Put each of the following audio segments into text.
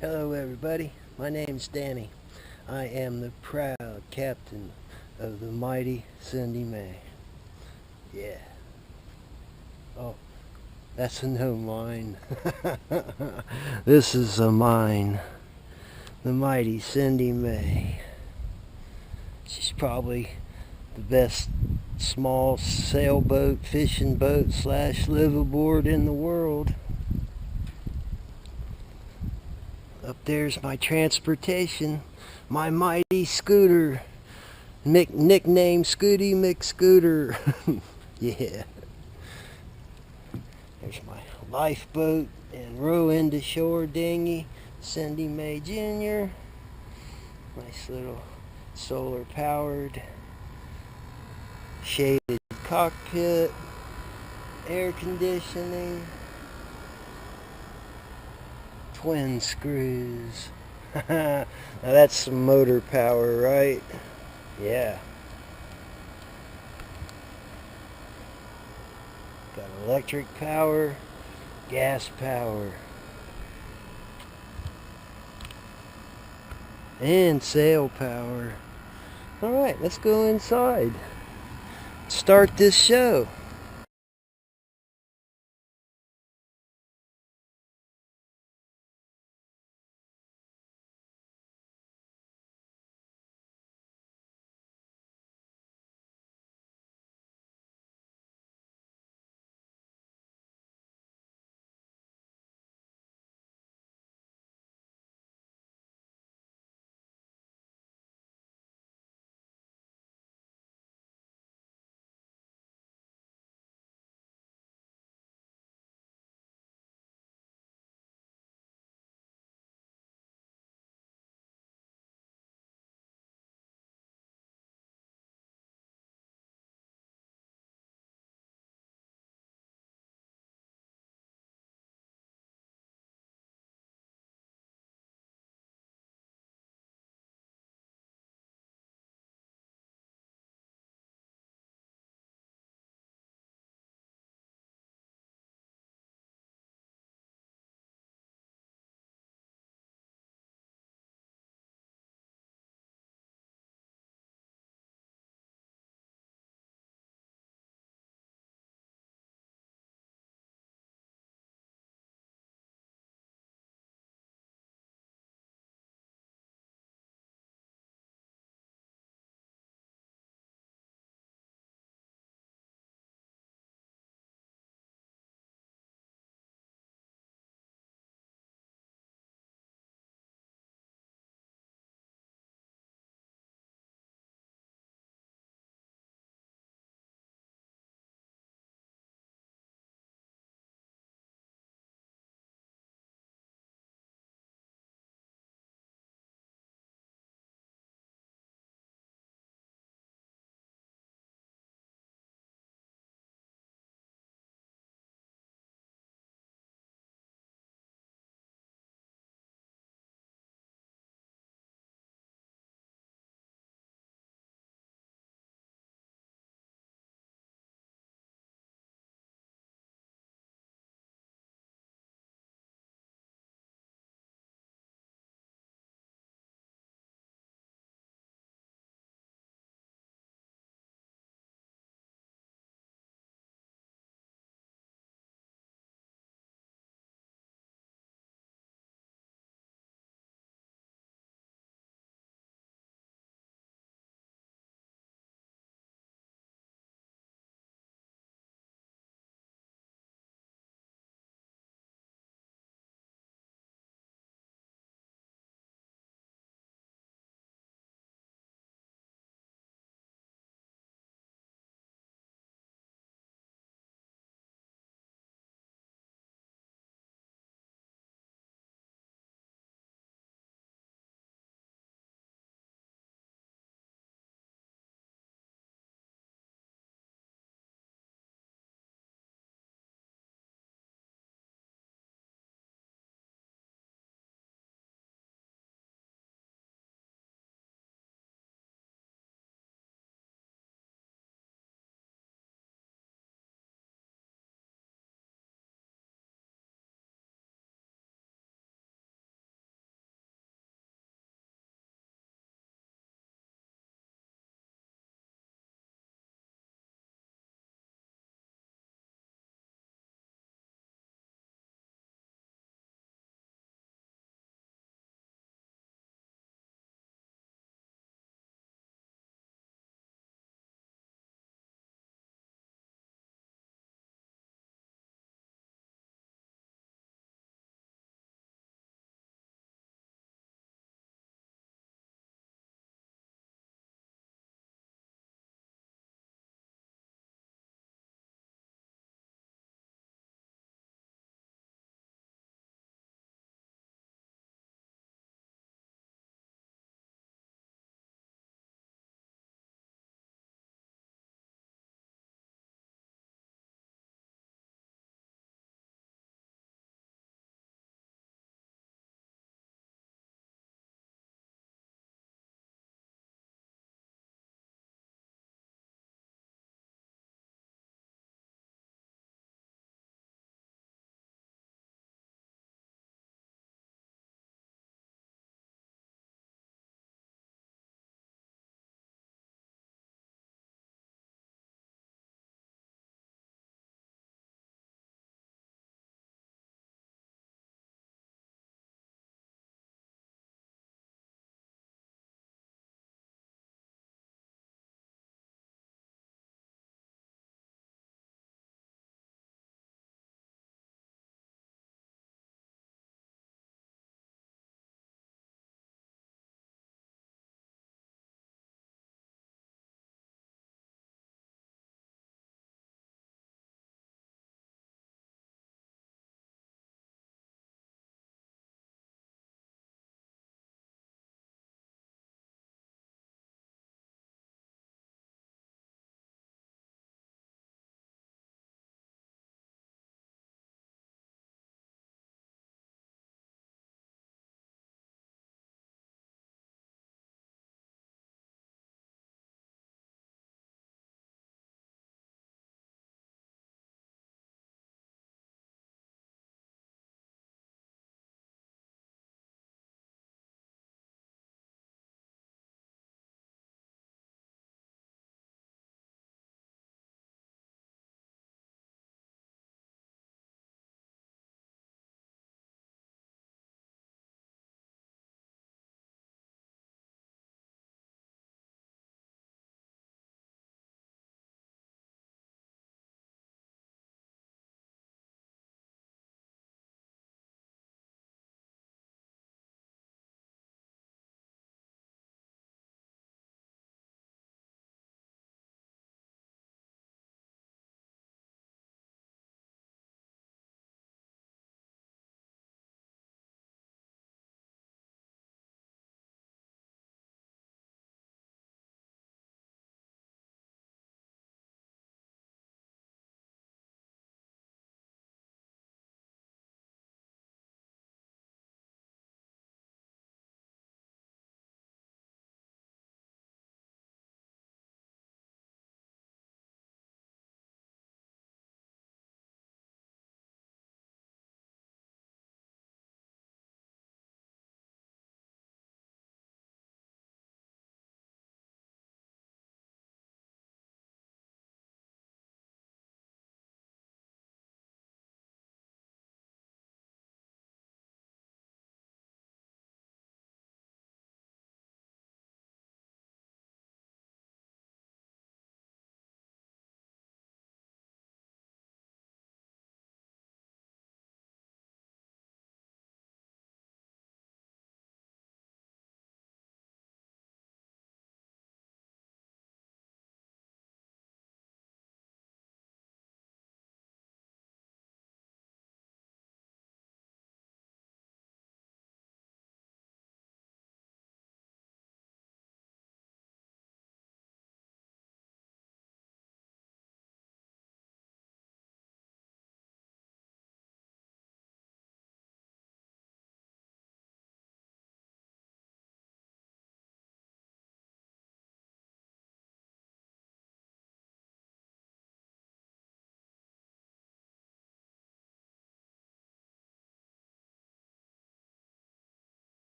Hello everybody, my name's Danny. I am the proud captain of the mighty Cindy Mae. Yeah. Oh, that's a no mine. This is a mine. The mighty Cindy Mae. She's probably the best small sailboat, fishing boat slash liveaboard in the world. Up there's my transportation, my mighty scooter, nicknamed Scooty McScooter. Yeah. There's my lifeboat and row into shore dinghy, Cindy Mae Jr. Nice little solar powered, shaded cockpit, air conditioning, twin screws. Now that's some motor power, right? Yeah. Got electric power, gas power, and sail power. Alright, let's go inside. Start this show.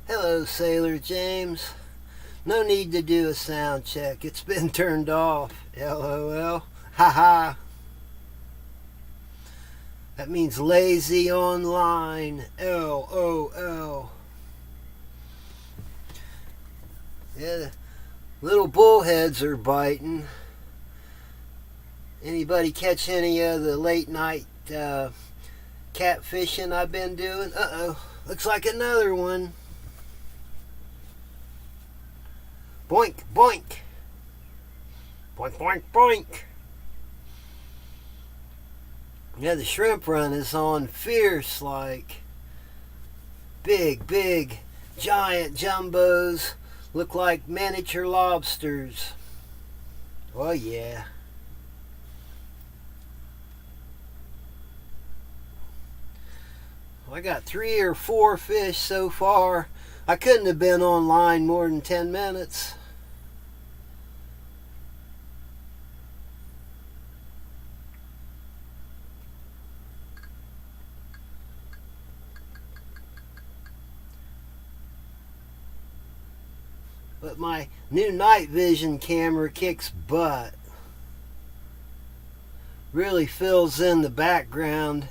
Hello, Sailor James. No need to do a sound check. It's been turned off. LOL. Haha. That means lazy online. LOL. Yeah, the little bullheads are biting. Anybody catch any of the late night catfishing I've been doing? Uh-oh. Looks like another one. Boink, boink. Boink, boink, boink. Yeah, the shrimp run is on fierce, like big, giant jumbos. Look like miniature lobsters. Oh, yeah. I got 3 or 4 fish so far. I couldn't have been online more than 10 minutes. But my new night vision camera kicks butt. Really fills in the background.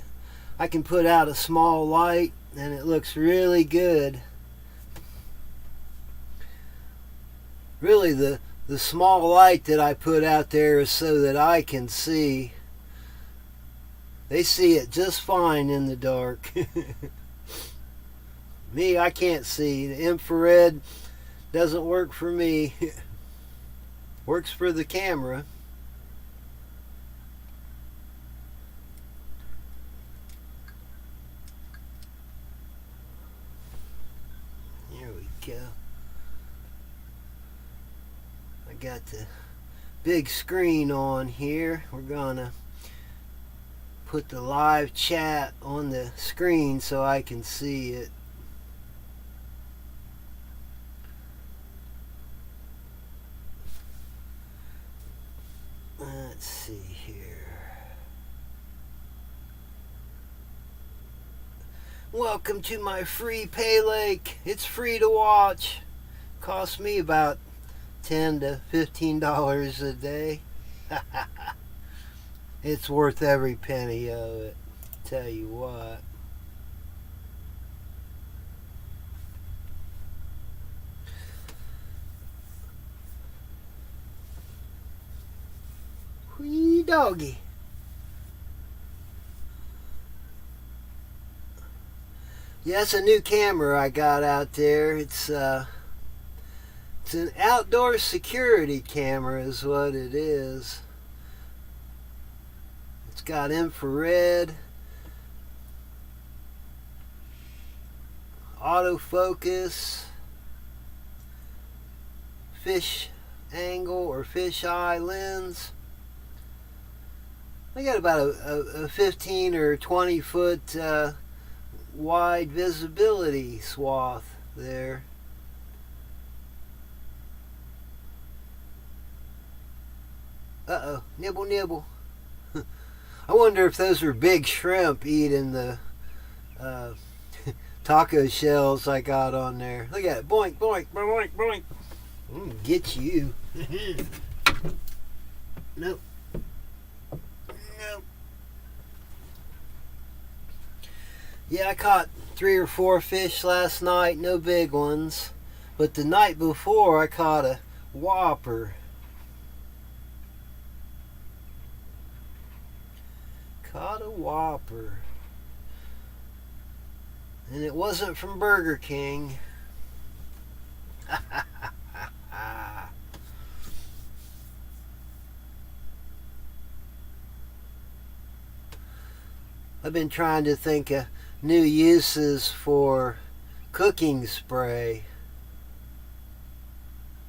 I can put out a small light and it looks really good. Really, the small light that I put out there is so that I can see. They see it just fine in the dark. Me, I can't see. The infrared doesn't work for me. Works for the camera. There we go. I got the big screen on here. We're gonna put the live chat on the screen so I can see it. Let's see here. Welcome to my free pay lake. It's free to watch. Costs me about $10 to $15 a day. It's worth every penny of it. Tell you what. Wee doggy. Yeah, it's a new camera I got out there. It's an outdoor security camera is what it is. It's got infrared, autofocus, fish angle or fish eye lens. I got about a 15 or 20 foot wide visibility swath there. Uh-oh, nibble, nibble. I wonder if those are big shrimp eating the taco shells I got on there. Look at it, boink, boink, boink, boink. I'm gonna get you. Nope. Nope. Yeah, I caught 3 or 4 fish last night, no big ones. But the night before I caught a whopper. Caught a whopper. And it wasn't from Burger King. I've been trying to think of new uses for cooking spray.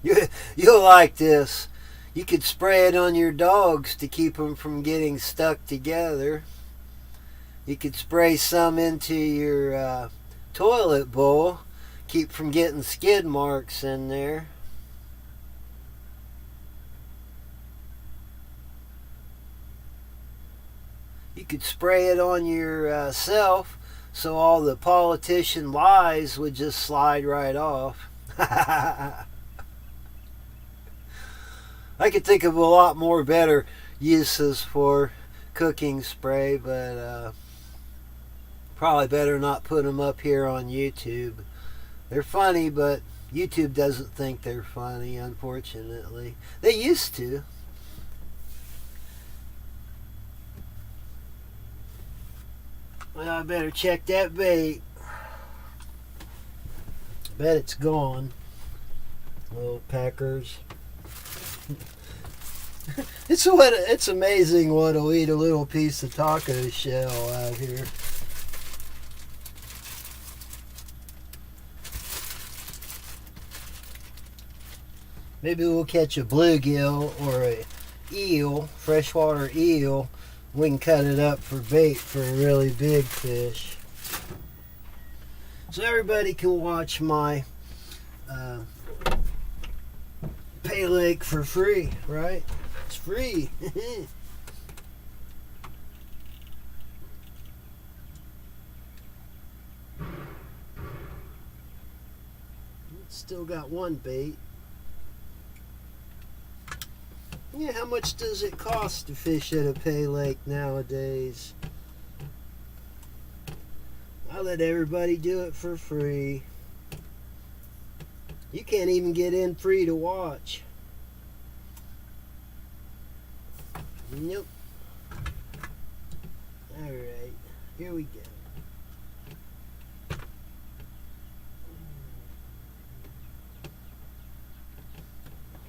You'll like this. You could spray it on your dogs to keep them from getting stuck together. You could spray some into your toilet bowl, keep from getting skid marks in there. You could spray it on yourself so all the politician lies would just slide right off. I could think of a lot more better uses for cooking spray, but probably better not put them up here on YouTube. They're funny, but YouTube doesn't think they're funny, unfortunately. They used to. Well, I better check that bait. I bet it's gone. Little peckers. It's amazing what'll eat a little piece of taco shell out here. Maybe we'll catch a bluegill or a eel, freshwater eel. We can cut it up for bait for a really big fish. So everybody can watch my pay lake for free, right? It's free. Still got one bait. Yeah, how much does it cost to fish at a pay lake nowadays? I let everybody do it for free. You can't even get in free to watch. Nope. Alright, here we go.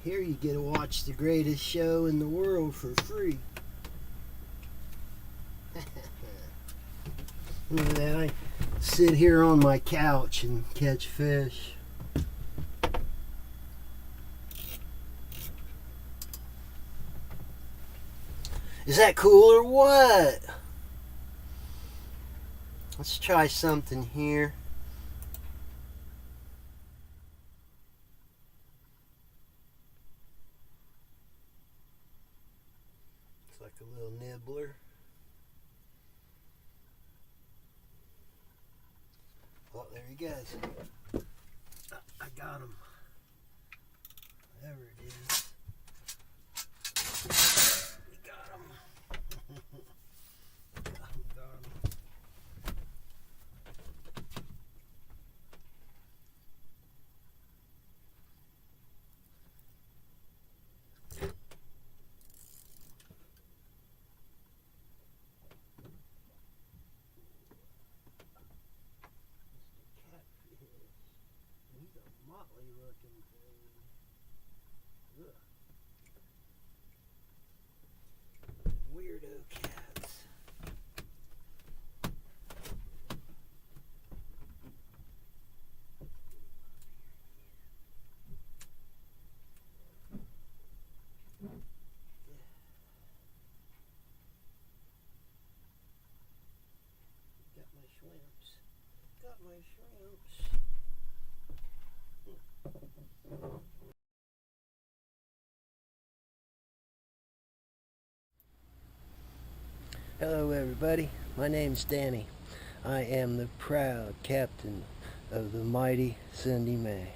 Here you get to watch the greatest show in the world for free. Look at that, I sit here on my couch and catch fish. Is that cool or what? Let's try something here. It's like a little nibbler. Oh, there he goes. I got him. Whatever it is. We got him. Got him. CATFISH. He's a motley looking thing. Ugh. Weirdo cats. Got my shrimps. Got my shrimps. Hello everybody, my name's Danny. I am the proud captain of the mighty Cindy Mae.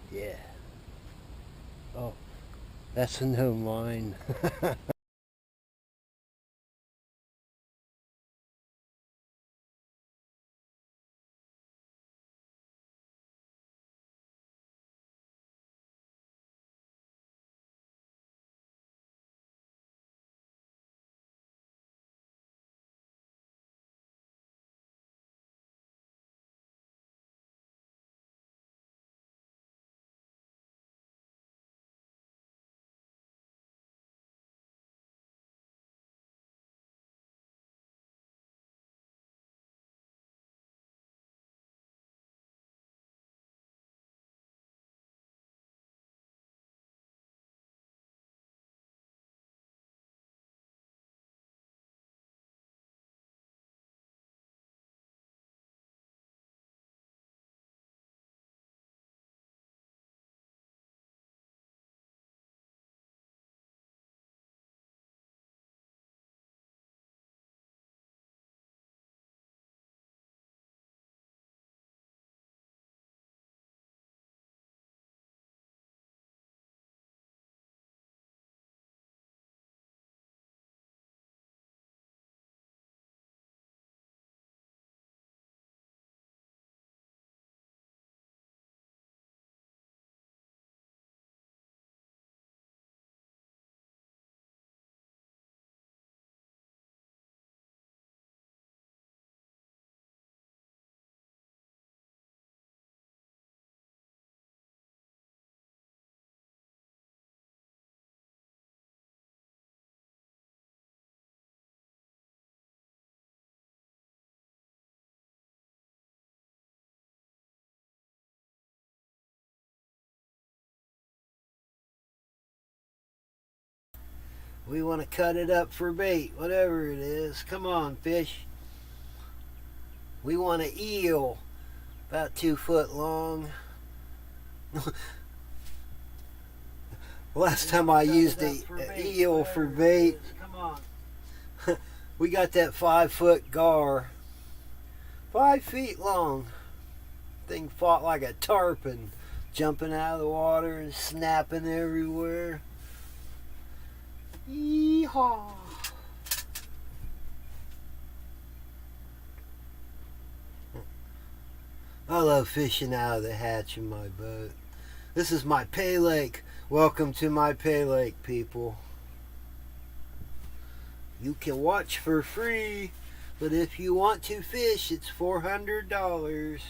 Yeah. Oh, that's a no mine. We want to cut it up for bait, whatever it is. Come on, fish. We want an eel, about 2 foot long. Last time I used an eel for bait, come on. We got that 5-foot gar, 5 feet long. Thing fought like a tarpon, jumping out of the water and snapping everywhere. Yeehaw! I love fishing out of the hatch in my boat. This is my pay lake. Welcome to my pay lake, people. You can watch for free, but if you want to fish, it's $400.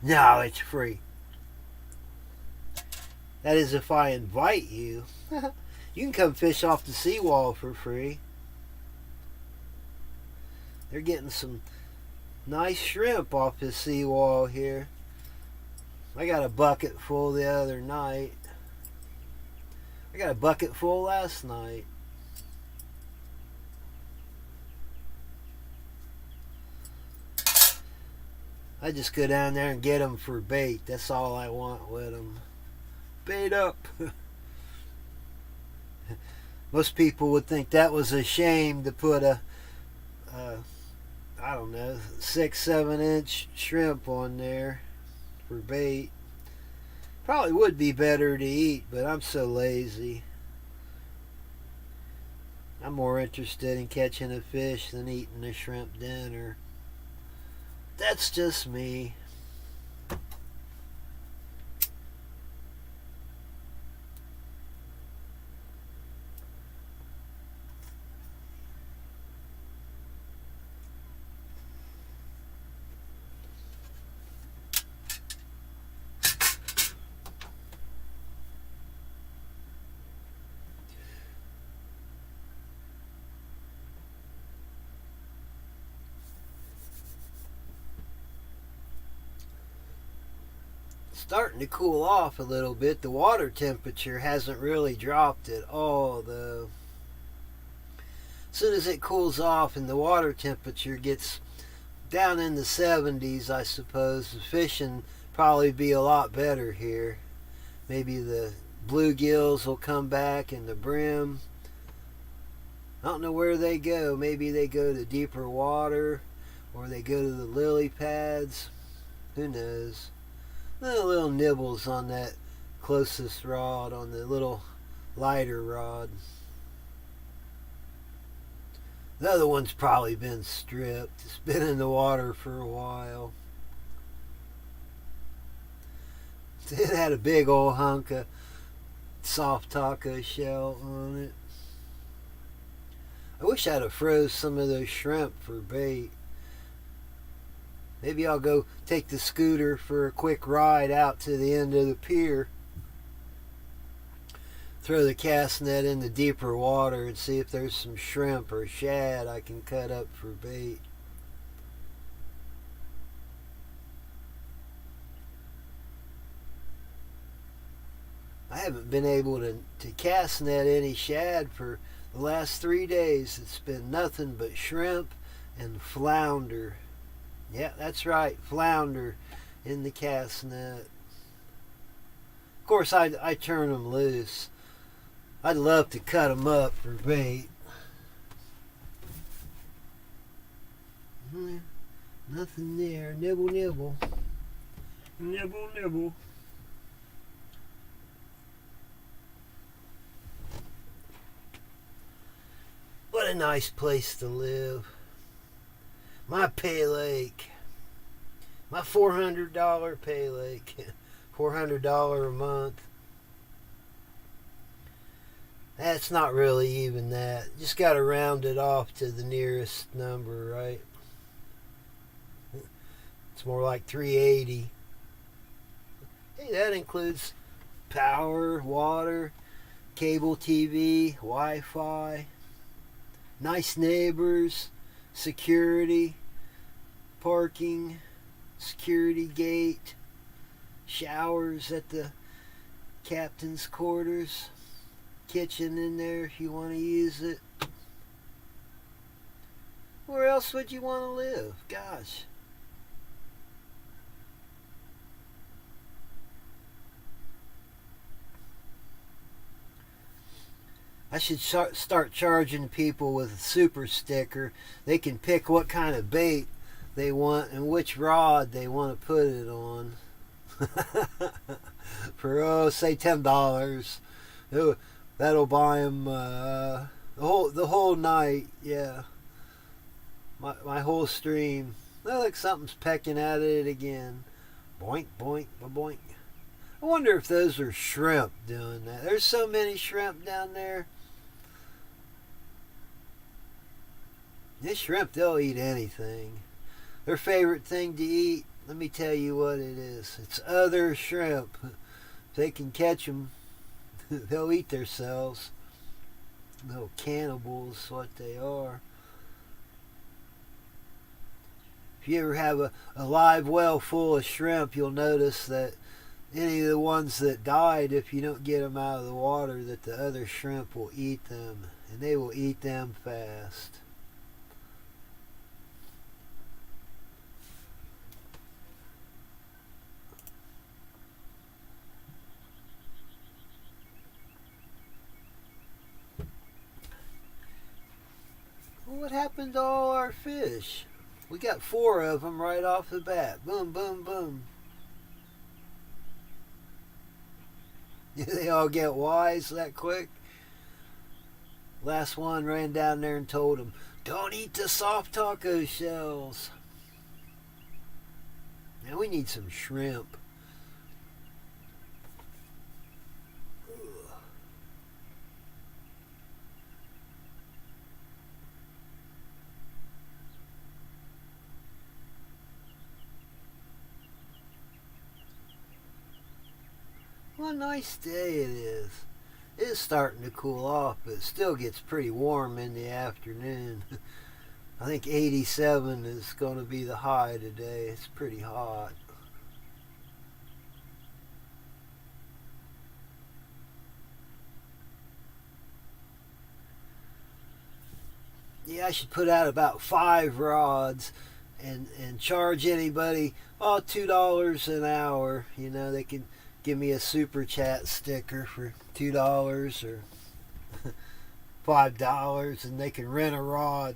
No, it's free. That is if I invite you. You can come fish off the seawall for free. They're getting some nice shrimp off the seawall here. I got a bucket full the other night. I got a bucket full last night. I just go down there and get them for bait. That's all I want with them. Bait up. Most people would think that was a shame to put a I don't know, 6-7 inch shrimp on there for bait. Probably would be better to eat, but I'm so lazy. I'm more interested in catching a fish than eating a shrimp dinner. That's just me. Starting to cool off a little bit. The water temperature hasn't really dropped at all, though. As soon as it cools off and the water temperature gets down in the 70s, I suppose, the fishing probably be a lot better here. Maybe the bluegills will come back and the brim. I don't know where they go. Maybe they go to deeper water or they go to the lily pads. Who knows? Little nibbles on that closest rod, on the little lighter rod. The other one's probably been stripped. It's been in the water for a while. It had a big old hunk of soft taco shell on it. I wish I'd have froze some of those shrimp for bait. Maybe I'll go take the scooter for a quick ride out to the end of the pier. Throw the cast net in the deeper water and see if there's some shrimp or shad I can cut up for bait. I haven't been able to cast net any shad for the last 3 days. It's been nothing but shrimp and flounder. Yeah, that's right, flounder in the cast net. Of course, I turn them loose. I'd love to cut them up for bait. Nothing there. Nibble, nibble. Nibble, nibble. What a nice place to live. My pay lake. My $400 pay lake. $400 a month. That's not really even that. Just got to round it off to the nearest number, right? It's more like 380. Hey, that includes power, water, cable TV, Wi-Fi, nice neighbors, security, parking, security gate, showers at the captain's quarters, kitchen in there if you want to use it. Where else would you want to live? Gosh. I should start charging people with a super sticker. They can pick what kind of bait they want and which rod they want to put it on. For say $10. That'll buy them the whole night. Yeah, my whole stream. Oh, look, something's pecking at it again. Boink, boink, boink. I wonder if those are shrimp doing that. There's so many shrimp down there. This shrimp, they'll eat anything. Their favorite thing to eat, let me tell you what it is. It's other shrimp. If they can catch them, they'll eat themselves. Little cannibals, what they are. If you ever have a live well full of shrimp, you'll notice that any of the ones that died, if you don't get them out of the water, that the other shrimp will eat them. And they will eat them fast. What happened to all our fish? We got 4 of them right off the bat. Boom, boom, boom. Did they all get wise that quick? Last one ran down there and told him, don't eat the soft taco shells. Now we need some shrimp. What a nice day it is. It's starting to cool off, but it still gets pretty warm in the afternoon. I think 87 is going to be the high today. It's pretty hot. Yeah, I should put out about 5 rods and charge anybody $2 an hour. You know, they can give me a super chat sticker for $2 or $5, and they can rent a rod.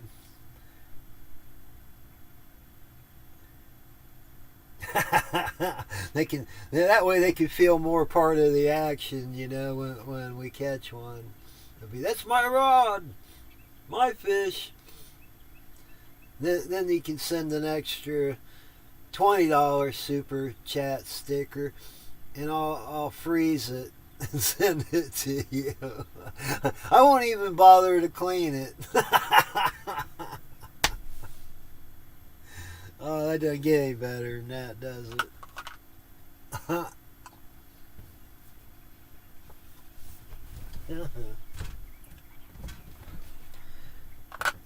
They can, that way they can feel more part of the action, you know, when we catch one. That's my rod, my fish. Then you can send an extra $20 super chat sticker, and I'll freeze it and send it to you. I won't even bother to clean it. Oh, that doesn't get any better than that, does it?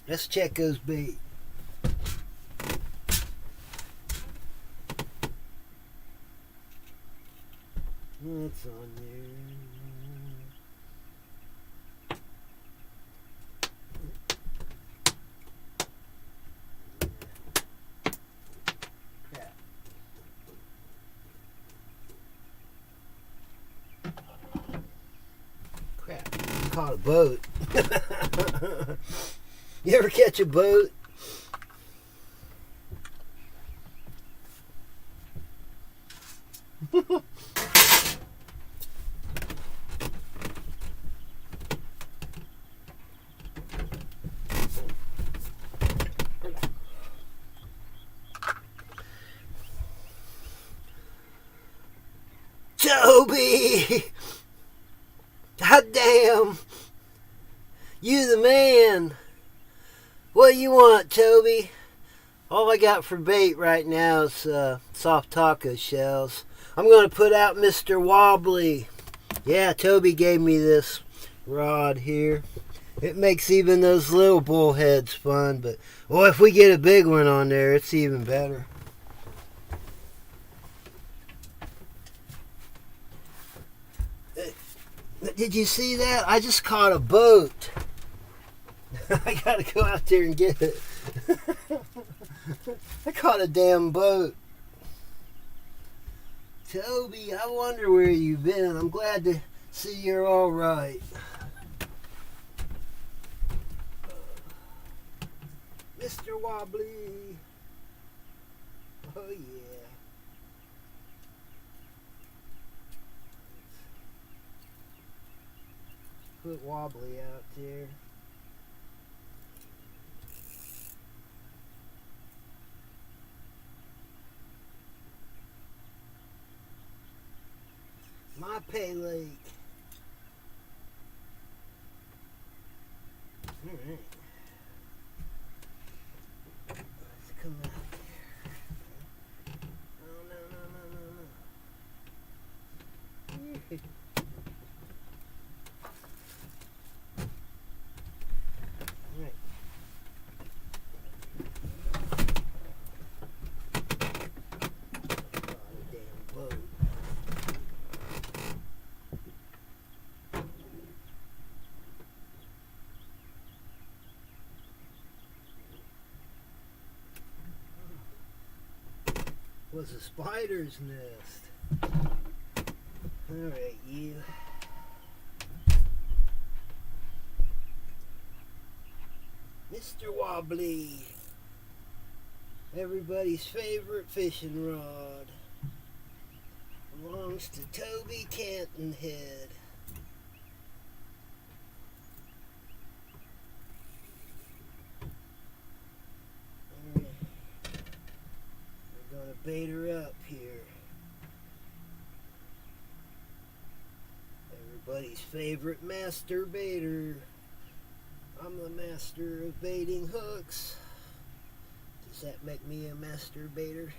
Let's check those bait. What's on there? Crap. I caught a boat. You ever catch a boat? Toby! God damn! You the man! What do you want, Toby? All I got for bait right now is soft taco shells. I'm going to put out Mr. Wobbly. Yeah, Toby gave me this rod here. It makes even those little bullheads fun, but well, if we get a big one on there, it's even better. Did you see that? I just caught a boat. I gotta go out there and get it. I caught a damn boat. Toby, I wonder where you've been. I'm glad to see you're all right. Mr. Wobbly. Oh yeah. Put Wobbly out there. My pay lake. All right. Let's come out there. Oh, no, no, no, no, no. All right. Oh, the damn boat. Was a spider's nest. Alright, you. Mr. Wobbly. Everybody's favorite fishing rod. Belongs to Toby Cantonhead. Bait her up here. Everybody's favorite master baiter. I'm the master of baiting hooks. Does that make me a master baiter?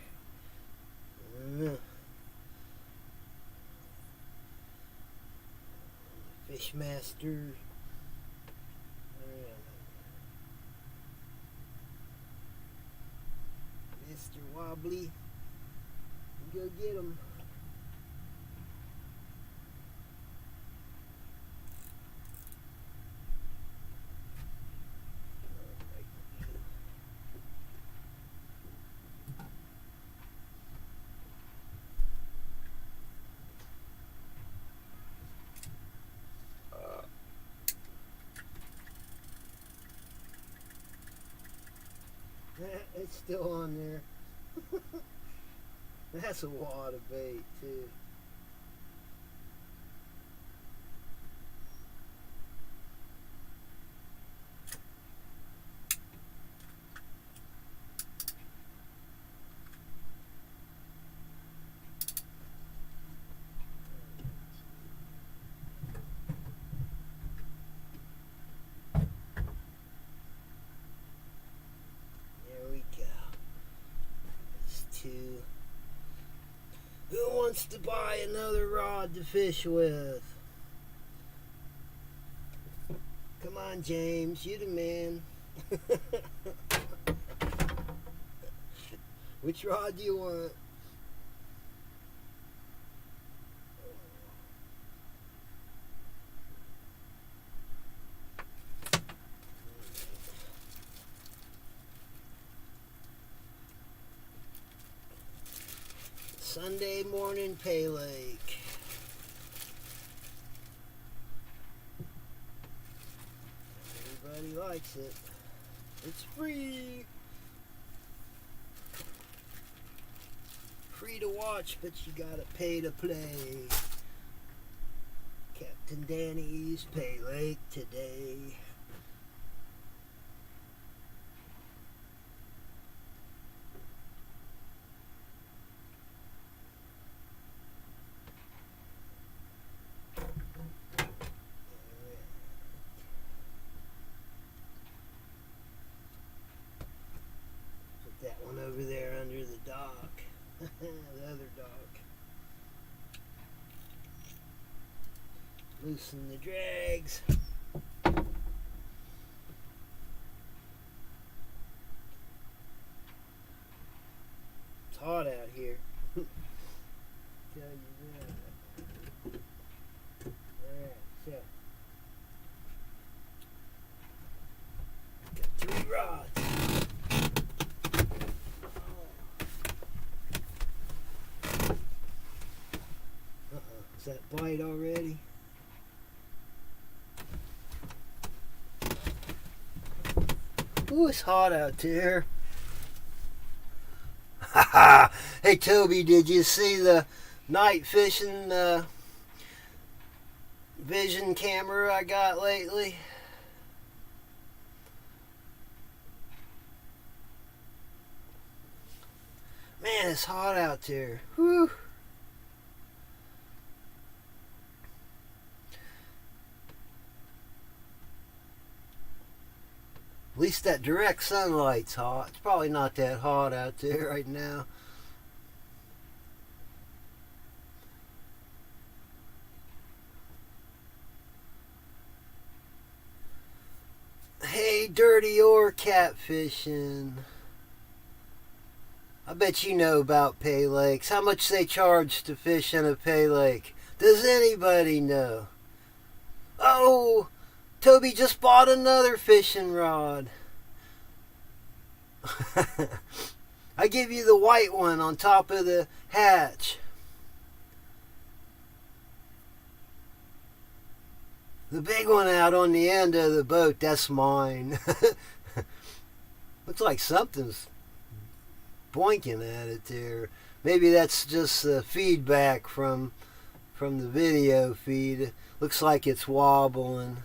I don't know. Fish master. Mr. Wobbly. Go get him. It's still on there. That's a wad of bait too. There we go. There's two. Who wants to buy another rod to fish with? Come on, James, you the man. Which rod do you want? Sunday morning pay lake. Everybody likes it. It's free. Free to watch, but you gotta pay to play. Captain Danny's pay lake today. That one over there under the dock. The other dock. Loosen the drags. It's hot out here. Tell you that. Alright. Is that bite already? Ooh, it's hot out there. Hey Toby, did you see the night fishing vision camera I got lately? Man, it's hot out there. Whew. At least that direct sunlight's hot. It's probably not that hot out there right now. Hey, dirty or catfishing. I bet you know about pay lakes. How much they charge to fish in a pay lake? Does anybody know? Oh, Toby just bought another fishing rod. I give you the white one on top of the hatch. The big one out on the end of the boat, that's mine. Looks like something's boinking at it there. Maybe that's just the feedback from the video feed. It looks like it's wobbling.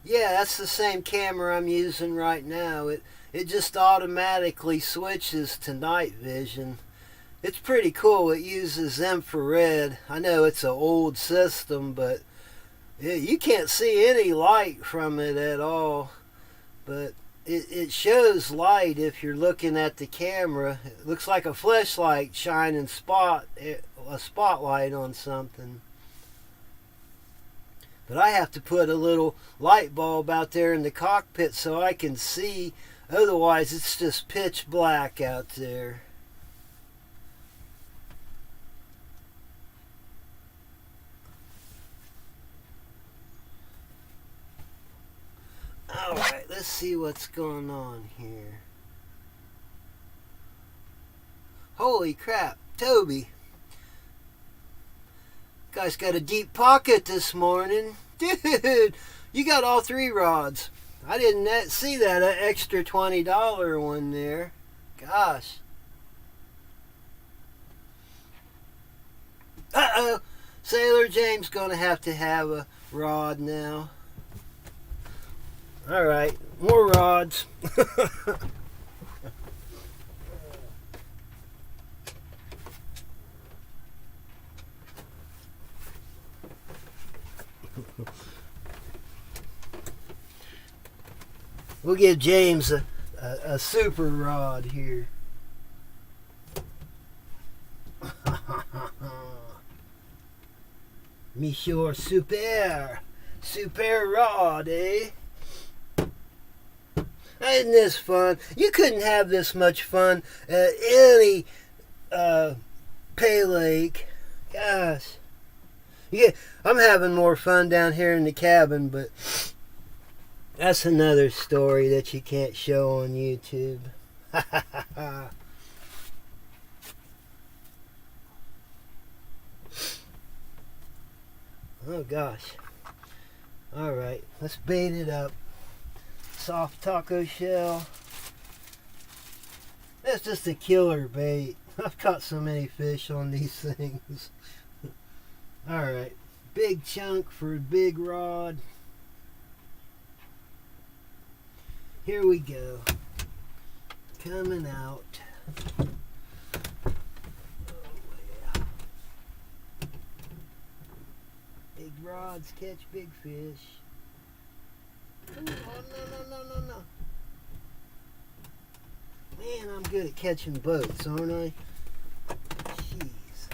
Yeah, that's the same camera I'm using right now. It just automatically switches to night vision. It's pretty cool. It uses infrared. I know it's an old system, but yeah, you can't see any light from it at all. But it shows light if you're looking at the camera. It looks like a flashlight shining a spotlight on something. But I have to put a little light bulb out there in the cockpit so I can see. Otherwise, it's just pitch black out there. Alright, let's see what's going on here. Holy crap, Toby. Guy's got a deep pocket this morning. Dude, you got all three rods. I didn't see that extra $20 one there. Gosh. Uh-oh. Sailor James gonna have to have a rod now. Alright, more rods. We'll give James a super rod here. Monsieur Super rod, eh? Isn't this fun? You couldn't have this much fun at any pay lake. Gosh. Yeah, I'm having more fun down here in the cabin, but that's another story that you can't show on YouTube. Oh gosh. Alright, let's bait it up. Soft taco shell. That's just a killer bait. I've caught so many fish on these things. Alright, big chunk for a big rod. Here we go. Coming out. Oh yeah. Big rods catch big fish. Ooh, oh no. Man, I'm good at catching boats, aren't I? Jeez.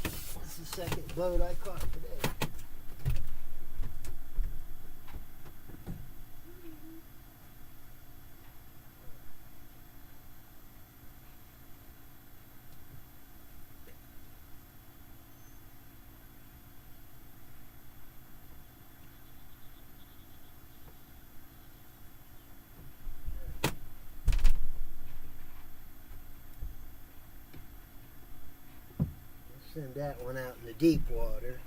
That's the second boat I caught today. Send that one out in the deep water.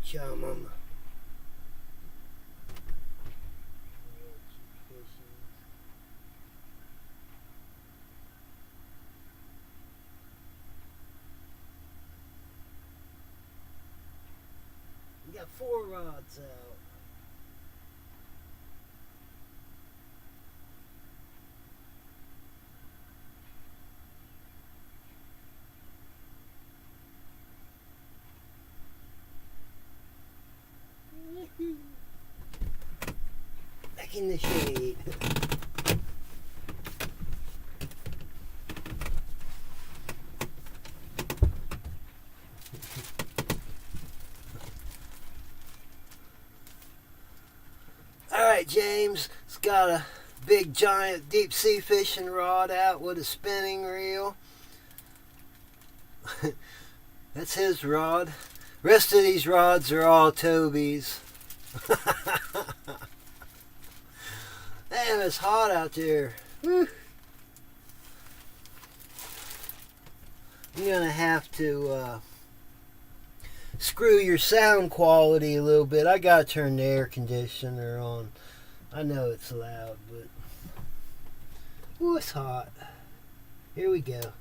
Chum them. We got 4 rods out. Back in the shade. Alright, James, it's got a big giant deep sea fishing rod out with a spinning reel. That's his rod. Rest of these rods are all Toby's. Damn, it's hot out there. Whew. I'm gonna have to screw your sound quality a little bit. I gotta turn the air conditioner on. I know it's loud, but ooh, it's hot. Here we go.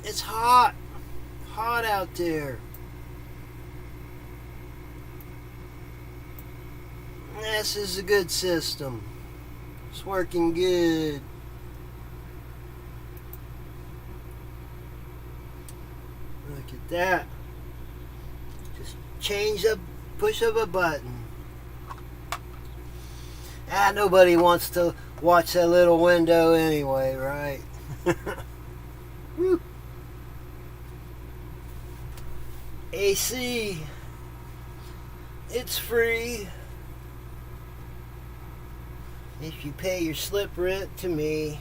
It's hot. Hot out there. This is a good system. It's working good. Look at that. Just change up, push of a button. Nobody wants to watch that little window anyway, right? Woo. AC, it's free if you pay your slip rent to me.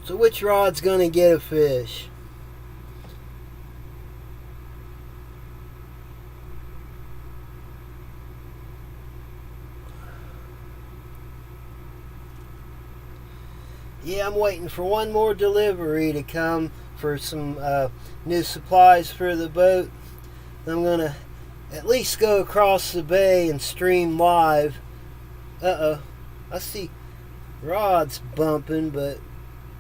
So which rod's gonna get a fish? Yeah, I'm waiting for one more delivery to come for some new supplies for the boat. I'm going to at least go across the bay and stream live. Uh-oh. I see rods bumping, but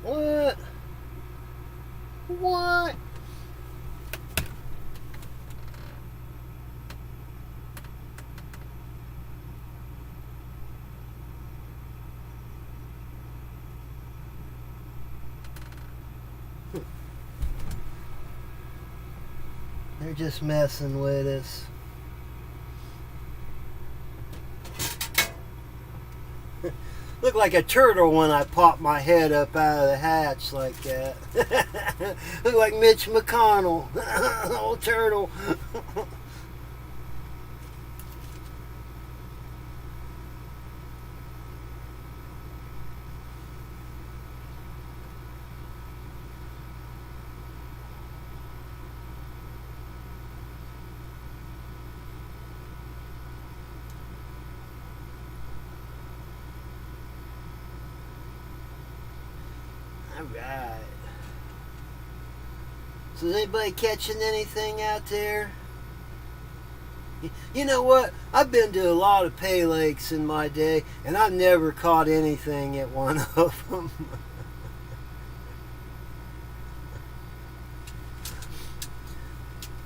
what? What? They're just messing with us. Look like a turtle when I pop my head up out of the hatch like that. Look like Mitch McConnell. Old turtle. Alright. So is anybody catching anything out there? You know what? I've been to a lot of pay lakes in my day, and I've never caught anything at one of them.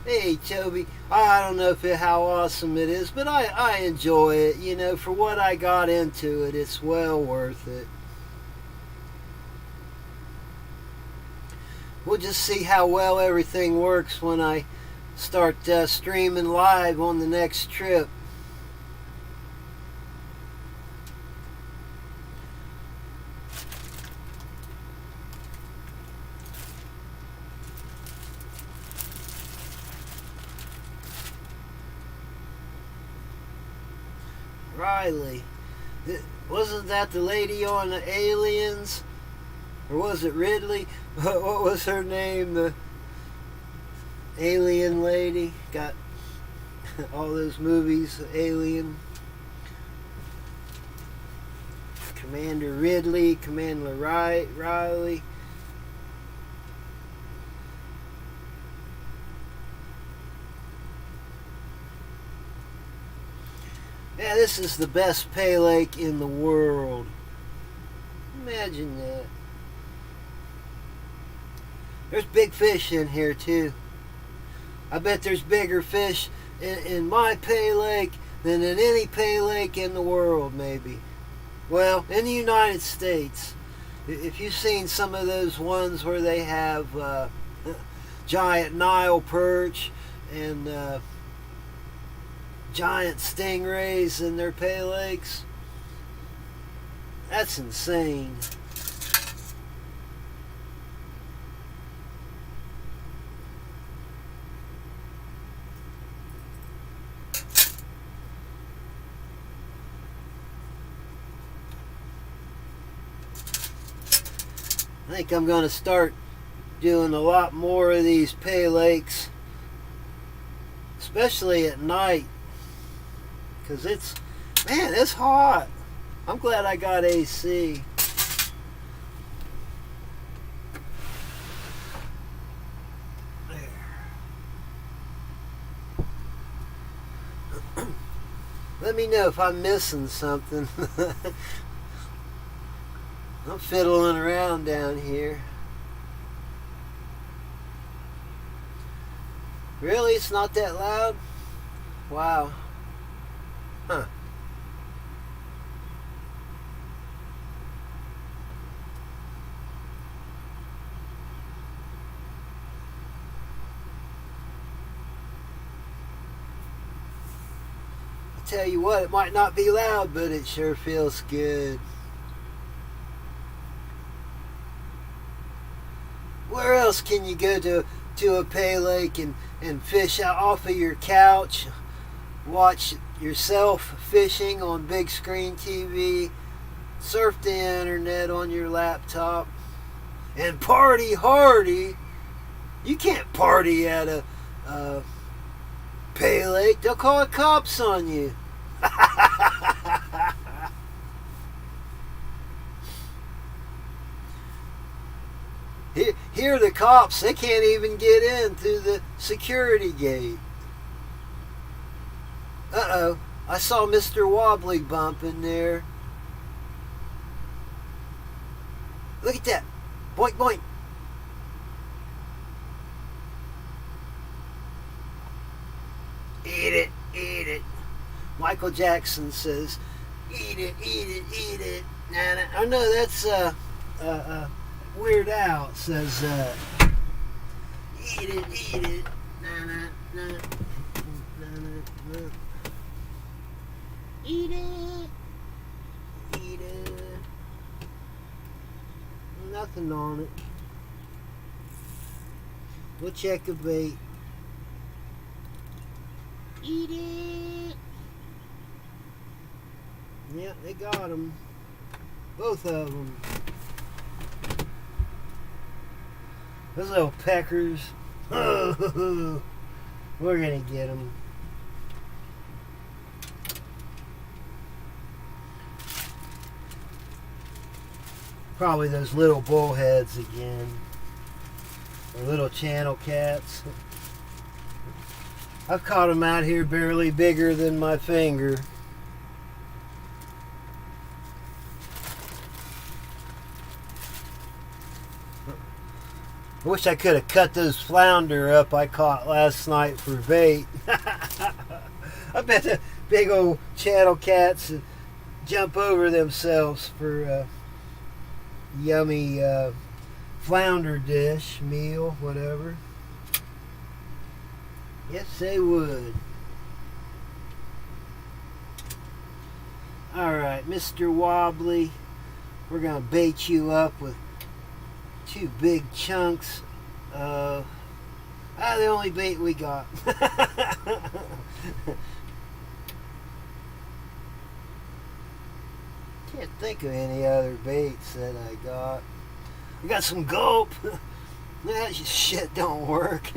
Hey, Toby, I don't know how awesome it is, but I enjoy it. You know, for what I got into it, it's well worth it. We'll just see how well everything works when I start streaming live on the next trip. Riley. Wasn't that the lady on the Aliens? Or was it Ridley? What was her name? The alien lady. Got all those movies, Alien. Commander Ridley, Commander Riley. Yeah, this is the best pay lake in the world. Imagine that. There's big fish in here too. I bet there's bigger fish in my pay lake than in any pay lake in the world, maybe. Well, in the United States. If you've seen some of those ones where they have giant Nile perch and giant stingrays in their pay lakes, that's insane. I think I'm going to start doing a lot more of these pay lakes, especially at night, because it's hot. I'm glad I got AC. There. Let me know if I'm missing something. I'm fiddling around down here. Really? It's not that loud? Wow. Huh. I tell you what, it might not be loud, but it sure feels good. Where else can you go to a pay lake and fish out off of your couch, watch yourself fishing on big screen TV, surf the internet on your laptop, and party hardy? You can't party at a pay lake. They'll call the cops on you. Here the cops, they can't even get in through the security gate. Uh-oh, I saw Mr. Wobbly Bump in there. Look at that. Boink, boink. Eat it, eat it. Michael Jackson says, eat it, eat it, eat it. Nah, oh no, that's Weird Al says, eat it, eat it. Nah, nah, nah. Nah, nah, nah. Eat it. Eat it. Nothing on it. We'll check a bait. Eat it. Yeah, they got them. Both of them. Those little peckers. We're gonna get them. Probably those little bullheads again. Or little channel cats. I've caught them out here barely bigger than my finger. I wish I could have cut those flounder up I caught last night for bait. I bet the big old channel cats jump over themselves for yummy flounder dish, meal, whatever. Yes, they would. Alright, Mr. Wobbly, we're going to bait you up with 2 big chunks of the only bait we got. Can't think of any other baits that I got. We got some gulp. That shit don't work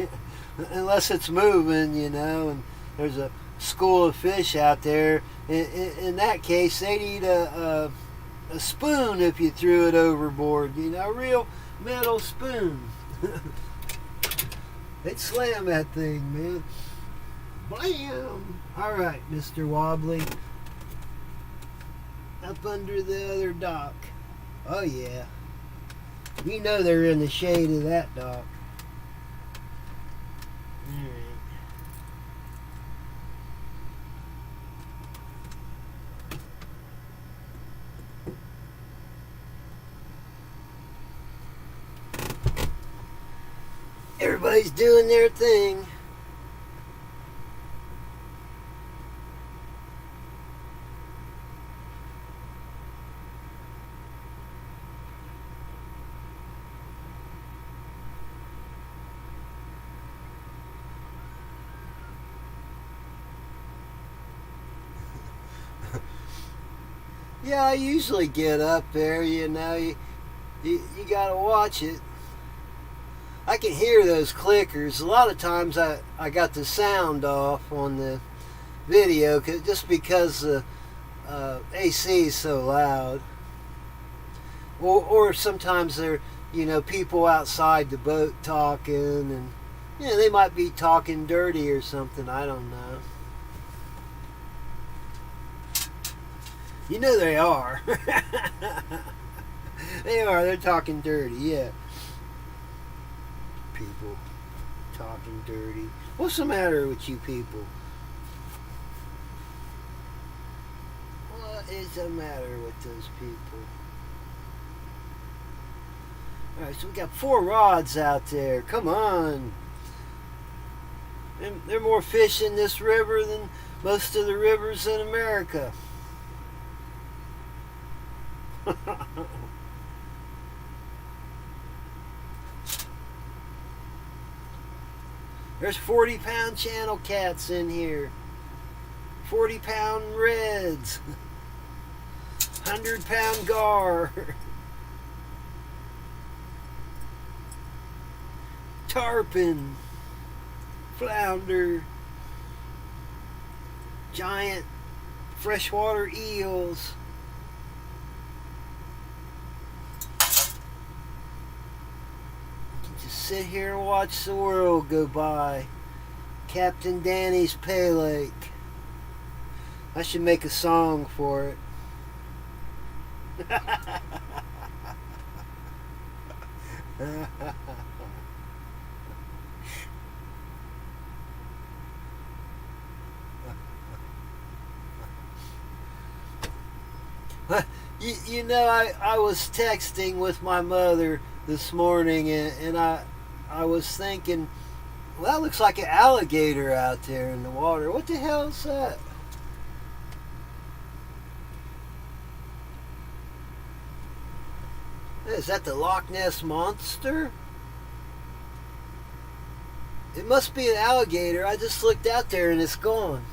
unless it's moving, you know, and there's a school of fish out there. In that case, they'd eat a spoon if you threw it overboard, you know, a real metal spoon. They'd slam that thing, man. Blam! Alright, Mr. Wobbly. Up under the other dock. Oh, yeah. You know they're in the shade of that dock. Alright. Everybody's doing their thing. Yeah, I usually get up there, you know, you gotta watch it. I can hear those clickers. A lot of times I got the sound off on the video just because the AC is so loud. Or sometimes there, you know, people outside the boat talking, and you know, they might be talking dirty or something, I don't know. You know they are. They're talking dirty, yeah. People talking dirty. What's the matter with you people? What is the matter with those people? Alright, so we got 4 rods out there. Come on. And there are more fish in this river than most of the rivers in America. There's 40-pound channel cats in here. 40-pound reds. 100-pound gar. Tarpon. Flounder. Giant freshwater eels. Sit here and watch the world go by. Captain Danny's Pay Lake. I should make a song for it. You know, I was texting with my mother this morning, and I was thinking, well, that looks like an alligator out there in the water. What the hell is that? Is that the Loch Ness Monster? It must be an alligator. I just looked out there and it's gone.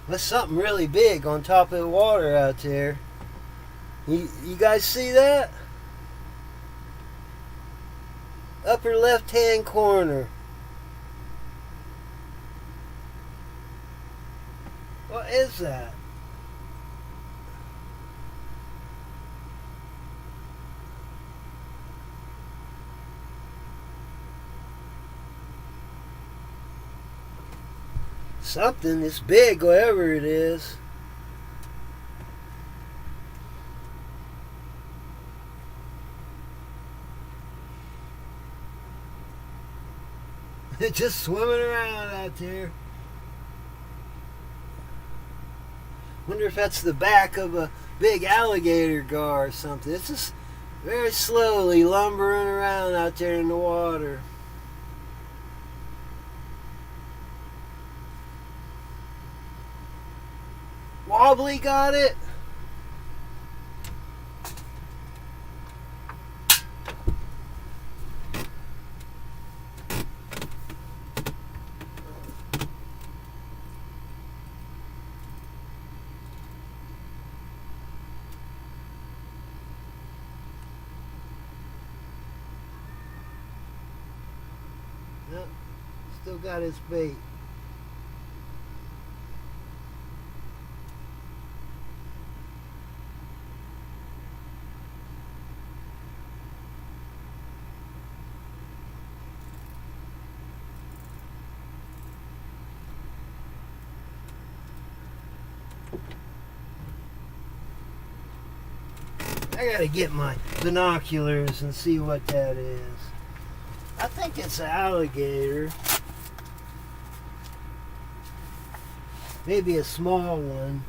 That's something really big on top of the water out there. You guys see that? Upper left-hand corner. What is that? Something that's big, whatever it is. Just swimming around out there. Wonder if that's the back of a big alligator gar or something. It's just very slowly lumbering around out there in the water. Wobbly got it. Nope, still got his bait. I gotta get my binoculars and see what that is. I think it's an alligator. Maybe a small one.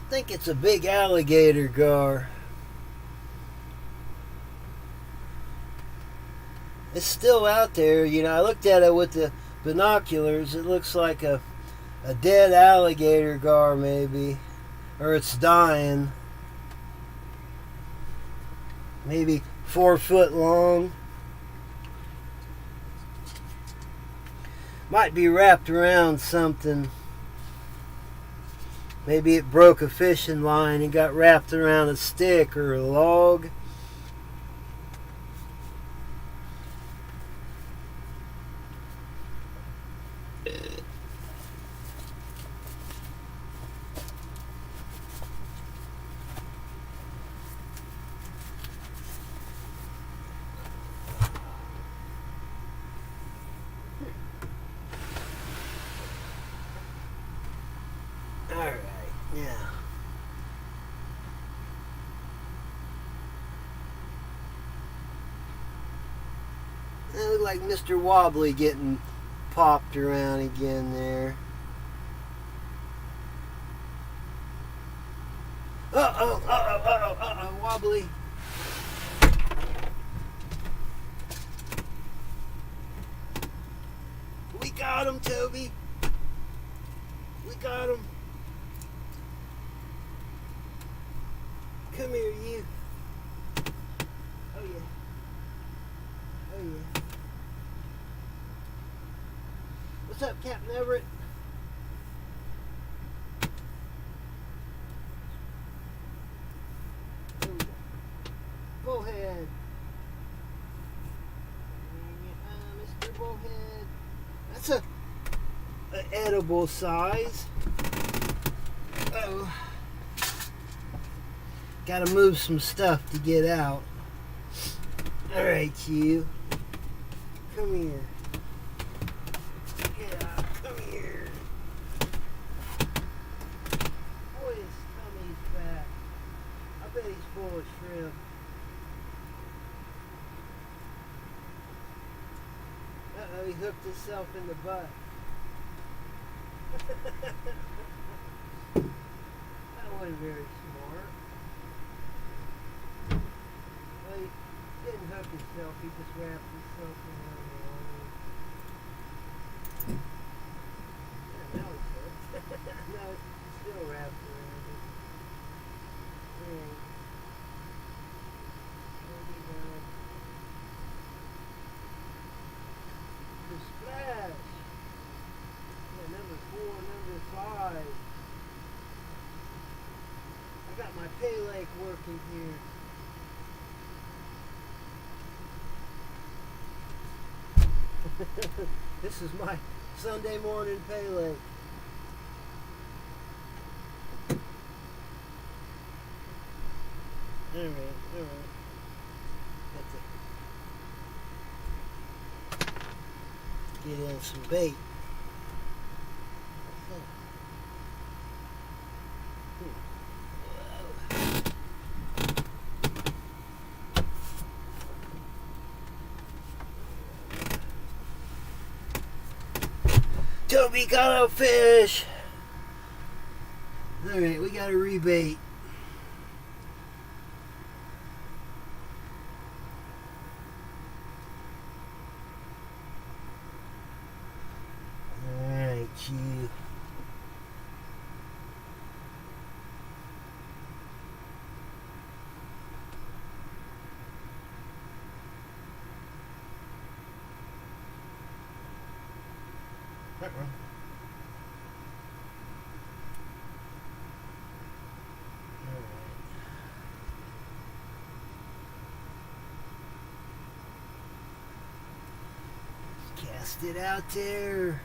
I think it's a big alligator gar. It's still out there. You know, I looked at it with the binoculars. It looks like a dead alligator gar maybe. Or it's dying. Maybe 4 foot long. Might be wrapped around something. Maybe it broke a fishing line and got wrapped around a stick or a log. Alright, yeah. It looked like Mr. Wobbly getting popped around again there. Uh-oh, Wobbly. We got him, Toby. We got him. Come here, you. Oh, yeah. Oh, yeah. What's up, Captain Everett? There we go. Bullhead. Mr. Bullhead. That's a edible size. Uh-oh. Gotta move some stuff to get out. Alright, you. Come here. Yeah, come here. Boy, his tummy's fat. I bet he's full of shrimp. Uh-oh, he hooked himself in the butt. That wasn't very smart. Well, he didn't hook himself, he just wrapped himself around the arm. Yeah, now he's hooked. No, it's still wrapped around it. Yeah. There we go. pay lake working here. This is my Sunday morning pay lake. Alright. Get in some bait. Toby got a fish. Alright, we got a rebait. Alright, you. Cast it out there.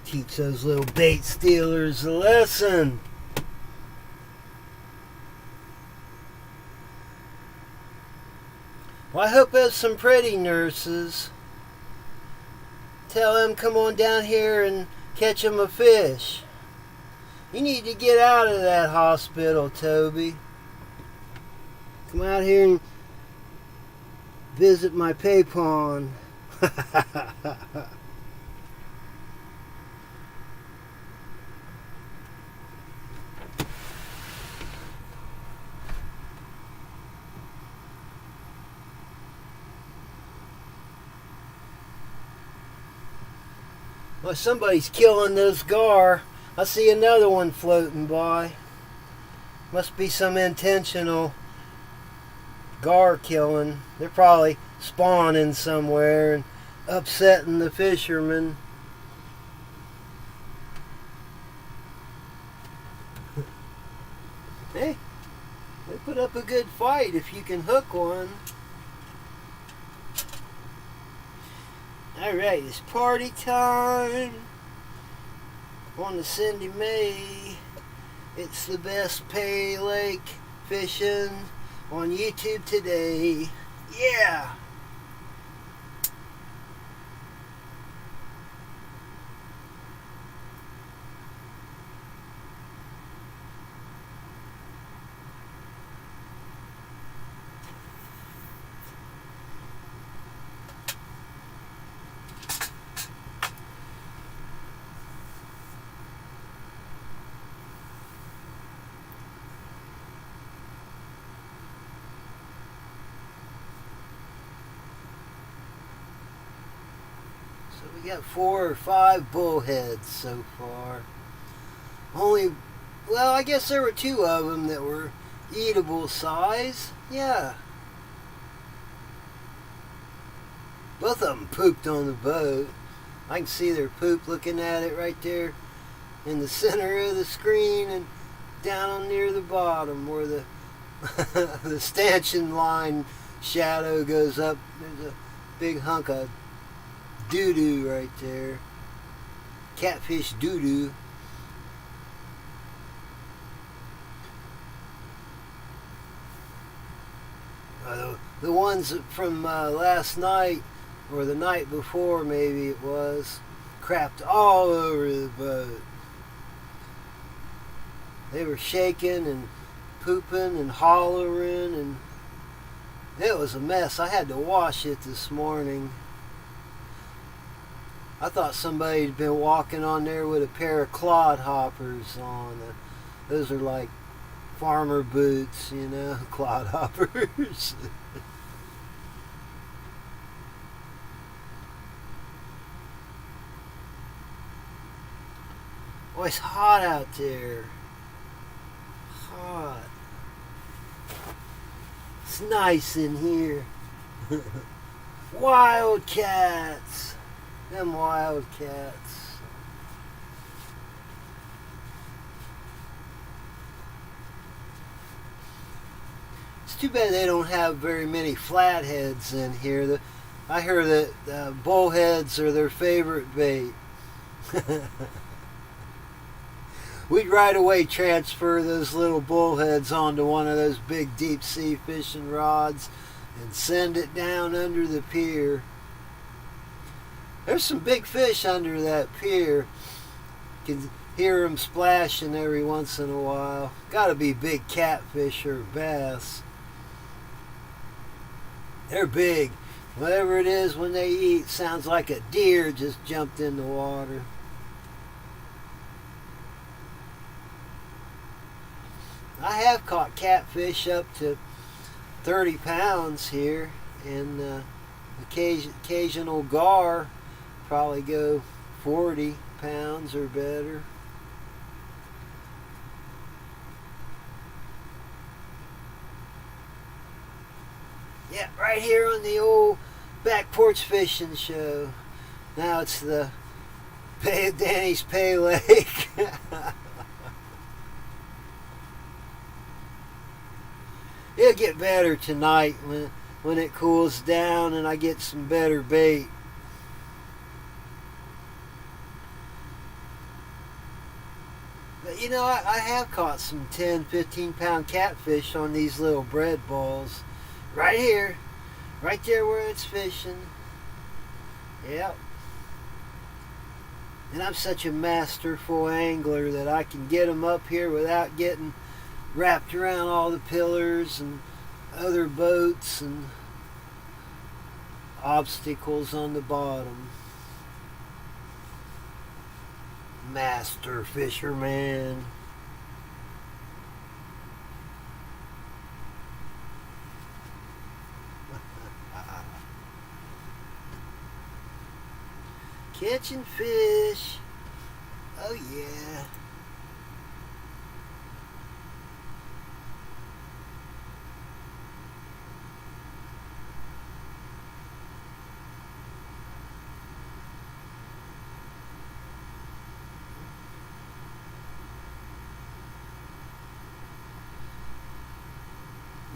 Teach those little bait stealers a lesson. Well, I hope there's some pretty nurses. Tell them come on down here and catch them a fish. You need to get out of that hospital, Toby. Come out here and visit my pay pond. Well, somebody's killing those gar. I see another one floating by. Must be some intentional gar killing. They're probably spawning somewhere and upsetting the fishermen. Hey, they put up a good fight if you can hook one. Alright, it's party time on the Cindy Mae. It's the best pay lake fishing on YouTube today. Yeah! We got 4 or 5 bullheads so far. Well, I guess there were 2 of them that were eatable size. Yeah. Both of them pooped on the boat. I can see their poop looking at it right there in the center of the screen and down near the bottom where the the stanchion line shadow goes up. There's a big hunk of doo-doo right there. Catfish doo-doo. The ones from last night, or the night before maybe it was, crapped all over the boat. They were shaking and pooping and hollering, and it was a mess. I had to wash it this morning. I thought somebody had been walking on there with a pair of clod hoppers on. Those are like farmer boots, you know, clod hoppers. Boy, it's hot out there. Hot. It's nice in here. Wildcats. Them wildcats. It's too bad they don't have very many flatheads in here. I heard that bullheads are their favorite bait. We'd right away transfer those little bullheads onto one of those big deep sea fishing rods and send it down under the pier. There's some big fish under that pier. You can hear them splashing every once in a while. Gotta be big catfish or bass. They're big. Whatever it is when they eat sounds like a deer just jumped in the water. I have caught catfish up to 30 pounds here, and occasional gar probably go 40 pounds or better. Yeah, right here on the old back porch fishing show. Now it's the Danny's Pay Lake. It'll get better tonight when it cools down and I get some better bait. But you know, I have caught some 10, 15 pound catfish on these little bread balls. Right here. Right there where it's fishing. Yep. And I'm such a masterful angler that I can get them up here without getting wrapped around all the pillars and other boats and obstacles on the bottom. Master fisherman. Catching fish. Oh yeah.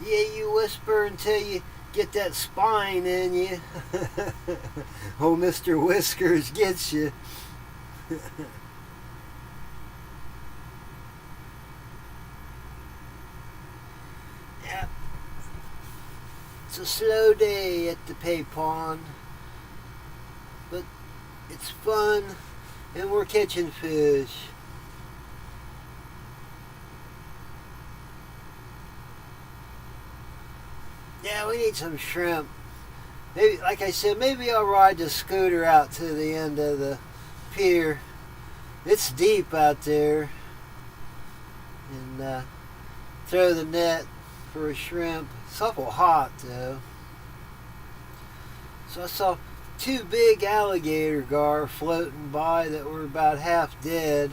Yeah, you whisper until you get that spine in you. Oh, Mr. Whiskers gets you. Yeah. It's a slow day at the pay pond, but it's fun and we're catching fish. Yeah, we need some shrimp. Maybe, like I said, maybe I'll ride the scooter out to the end of the pier. It's deep out there. And throw the net for a shrimp. It's awful hot, though. So I saw two big alligator gar floating by that were about half dead.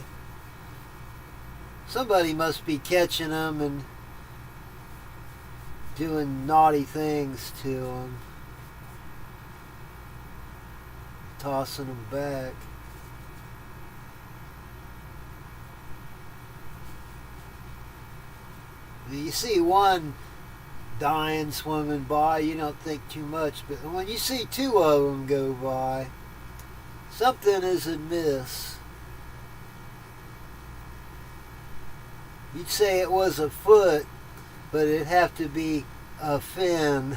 Somebody must be catching them and doing naughty things to them, tossing them back. You see one dying swimming by, you don't think too much, but when you see two of them go by, something is amiss. You'd say it was a foot, but it'd have to be a fin.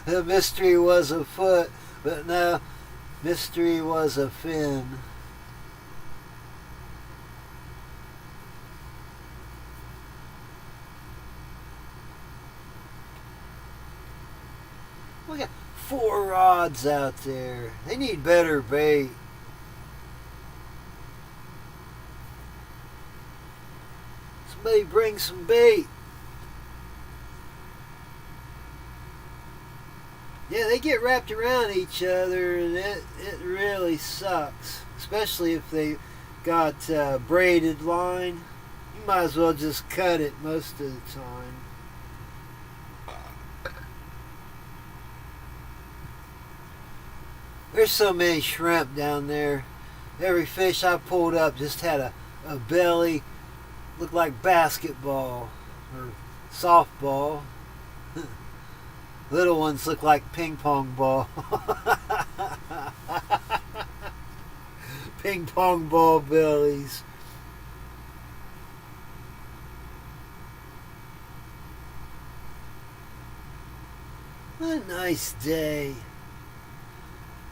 The mystery was a foot, but no, mystery was a fin. We got 4 rods out there. They need better bait. Somebody bring some bait. Yeah, they get wrapped around each other and it really sucks. especially if they got braided line. You might as well just cut it most of the time. There's so many shrimp down there. Every fish I pulled up just had a belly, looked like basketball or softball. Little ones look like ping pong ball. Ping pong ball bellies. What a nice day.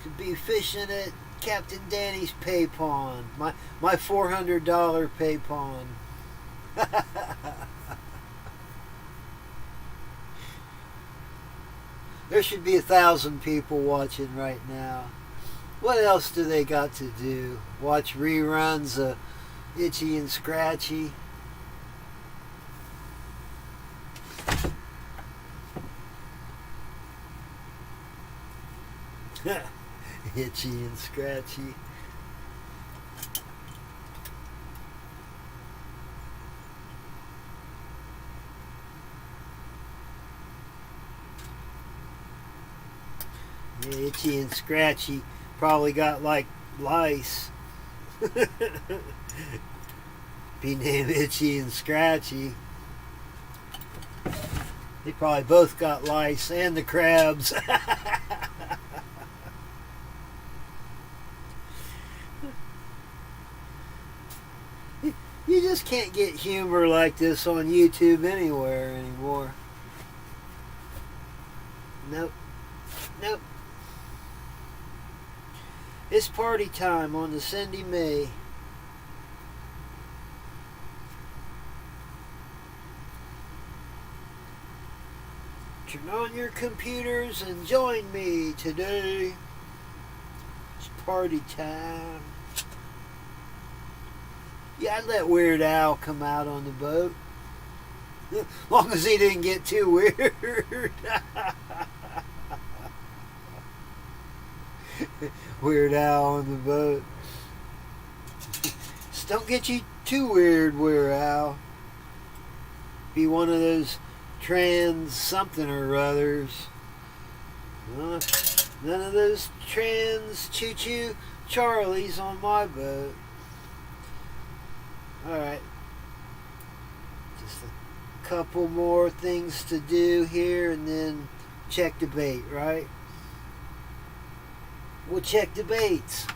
Could be fishing at Captain Danny's pay pond. My $400 pay pond. There should be 1,000 people watching right now. What else do they got to do? Watch reruns of Itchy and Scratchy? Itchy and Scratchy. Yeah, Itchy and Scratchy probably got like lice. Be named Itchy and Scratchy. They probably both got lice and the crabs. You just can't get humor like this on YouTube anywhere anymore. Nope. Nope. It's party time on the Cindy Mae. Turn on your computers and join me today. It's party time. Yeah, I'd let Weird Al come out on the boat. As long as he didn't get too weird. Weird Al on the boat. Just don't get you too weird, Weird Al. Be one of those trans something or others. None of those trans choo-choo Charlies on my boat. Alright. Just a couple more things to do here and then check the bait, right? We'll check the baits.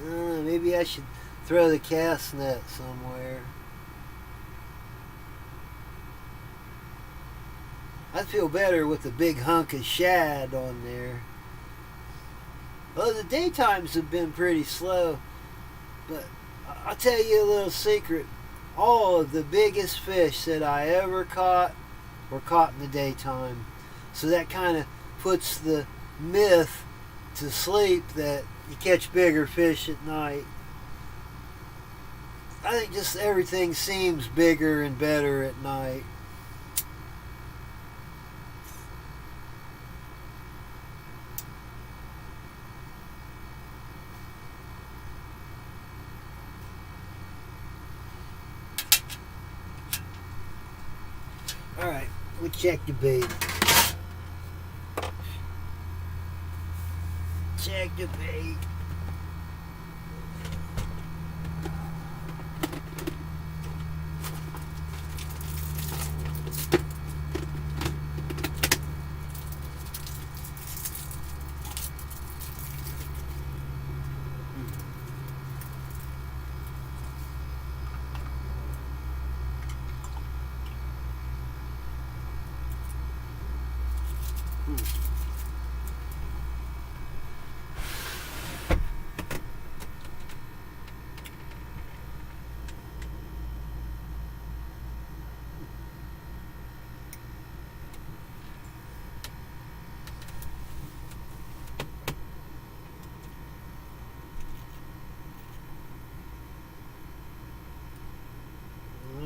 Maybe I should throw the cast net somewhere. I'd feel better with a big hunk of shad on there. Well, the daytimes have been pretty slow, but I'll tell you a little secret. All of the biggest fish that I ever caught were caught in the daytime. So that kind of puts the myth to sleep that you catch bigger fish at night. I think just everything seems bigger and better at night. Alright, we'll check the bait. Check the bait.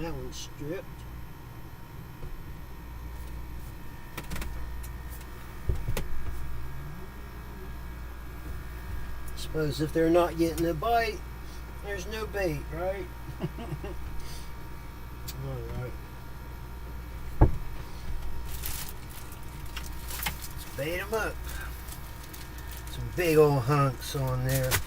That one's stripped. suppose if they're not getting a bite, there's no bait, right? Alright. Let's bait them up. Some big old hunks on there. Like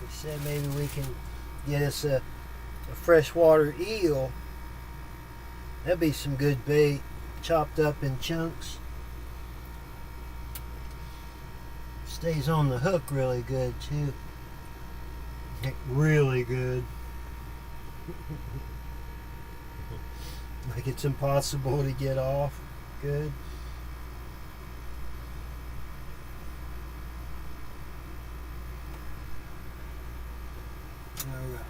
I said, maybe we can get us a freshwater eel. That'd be some good bait, chopped up in chunks. Stays on the hook really good too. Really good. Like it's impossible to get off. Good. Alright.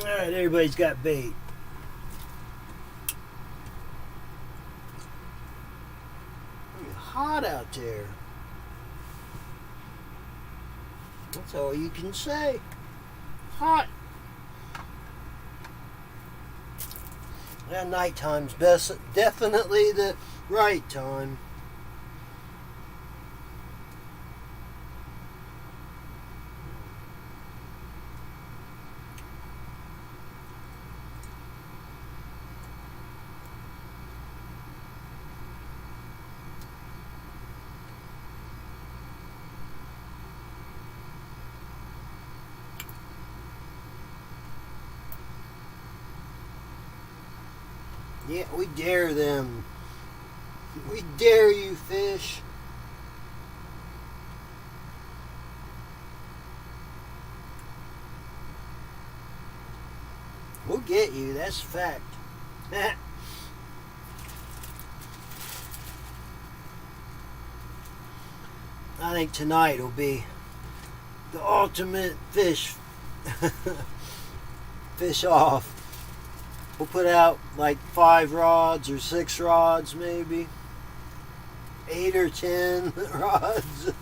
Alright, everybody's got bait. It's hot out there. That's all you can say. Hot. And nighttime's best, definitely the right time. Yeah, we dare them. We dare you, fish. We'll get you, that's a fact. I think tonight will be the ultimate fish off. We'll put out like 5 rods or 6 rods maybe. 8 or 10 rods.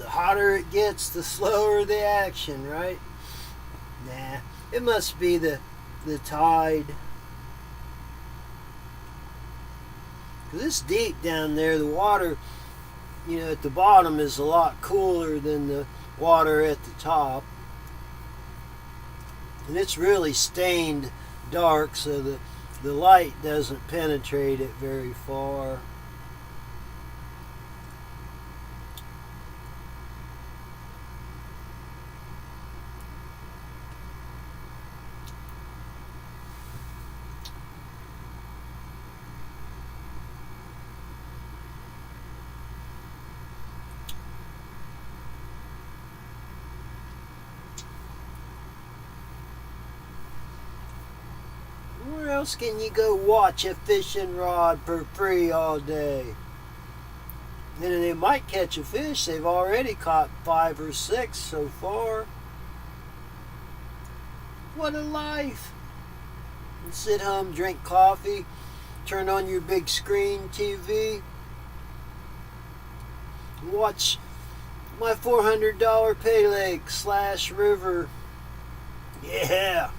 the hotter it gets, the slower the action, right? Nah, it must be the tide. Because it's deep down there. The water, you know, at the bottom is a lot cooler than the water at the top. And it's really stained dark, so the light doesn't penetrate it very far. Where else can you go watch a fishing rod for free all day? And they might catch a fish. They've already caught 5 or 6 so far. What a life! And sit home, drink coffee, turn on your big screen TV, and watch my $400 pay lake / river. Yeah!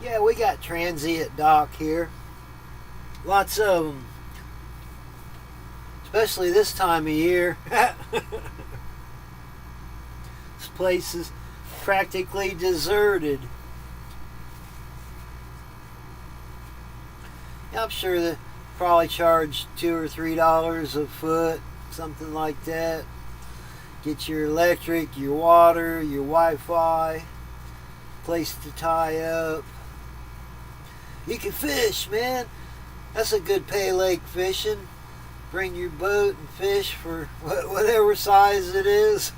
Yeah, we got transient dock here. Lots of them. Especially this time of year. This place is practically deserted. Yeah, I'm sure they probably charge $2 or $3 a foot, something like that. Get your electric, your water, your Wi-Fi, place to tie up. You can fish, man. That's a good pay lake fishing. Bring your boat and fish for whatever size it is.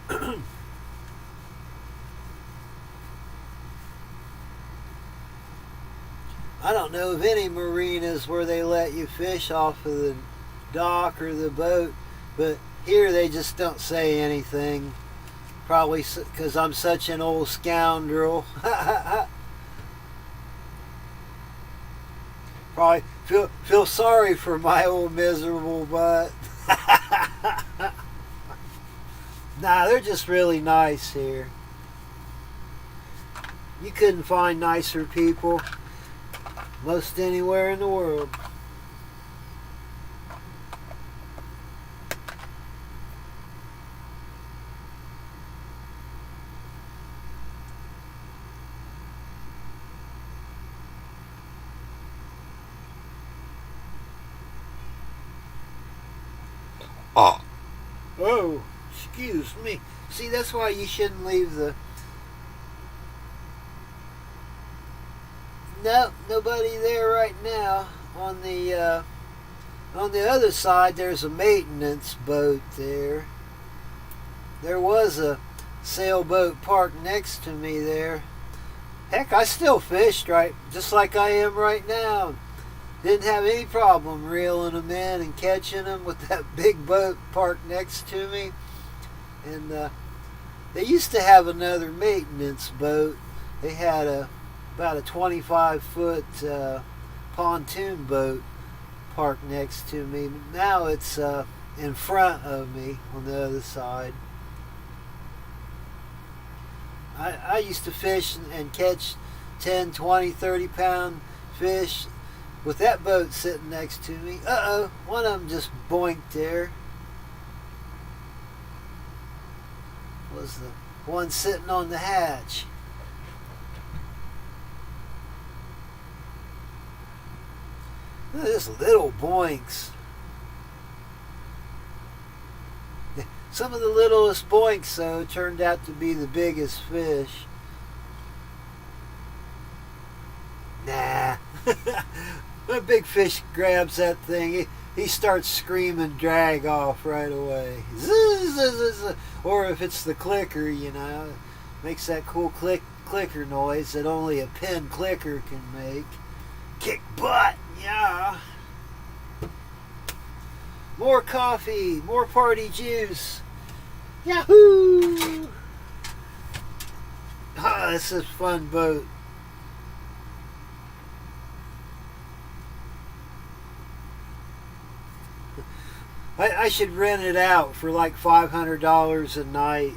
I don't know of any marinas where they let you fish off of the dock or the boat, but here they just don't say anything. Probably because I'm such an old scoundrel. Probably feel sorry for my old miserable butt. Nah, they're just really nice here. You couldn't find nicer people most anywhere in the world. Oh, excuse me. See, that's why you shouldn't leave the... No, nobody there right now. On the other side, there's a maintenance boat there. There was a sailboat parked next to me there. Heck, I still fished right, just like I am right now. Didn't have any problem reeling them in and catching them with that big boat parked next to me. And they used to have another maintenance boat. They had about a 25-foot pontoon boat parked next to me. Now it's in front of me on the other side. I used to fish and catch 10, 20, 30-pound fish with that boat sitting next to me. Uh-oh, one of them just boinked there. Was the one sitting on the hatch. Look at this little boinks. Some of the littlest boinks, though, turned out to be the biggest fish. Nah. When a big fish grabs that thing, he starts screaming drag off right away. Or if it's the clicker, you know, it makes that cool clicker noise that only a pin clicker can make. Kick butt, yeah. More coffee, more party juice. Yahoo! Ah, this is a fun boat. I should rent it out for like $500 a night.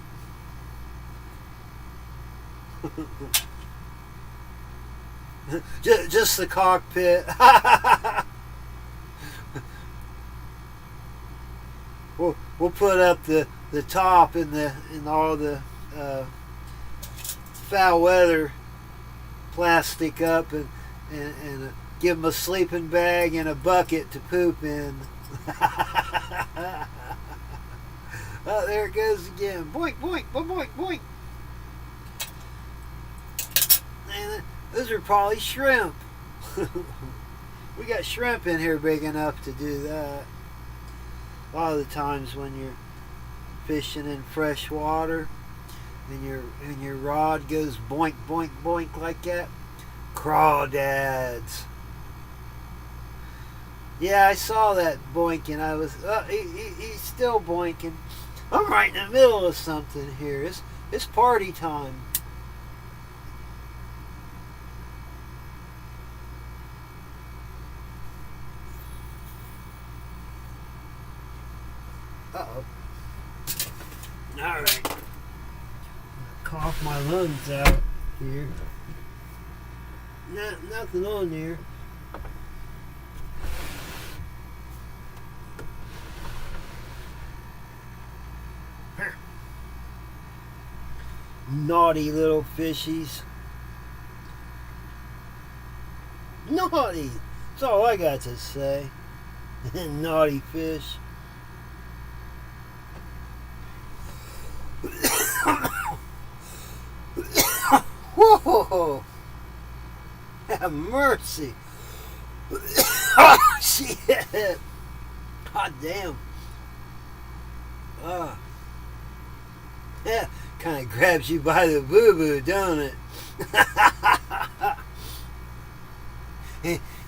just the cockpit. We'll put up the top in all the foul weather plastic up and give them a sleeping bag and a bucket to poop in. Oh, there it goes again. Boink, boink, boink, boink. And those are probably shrimp. We got shrimp in here big enough to do that. A lot of the times when you're fishing in fresh water and your rod goes boink, boink, boink like that, crawdads. Yeah, I saw that boinking. I was, he's still boinking. I'm right in the middle of something here. It's party time. Uh-oh. Alright. Cough my lungs out here. Nothing on there. Naughty little fishies. Naughty! That's all I got to say. Naughty fish. Whoa! Have mercy! Oh, shit! God damn! Yeah, kind of grabs you by the boo-boo, don't it?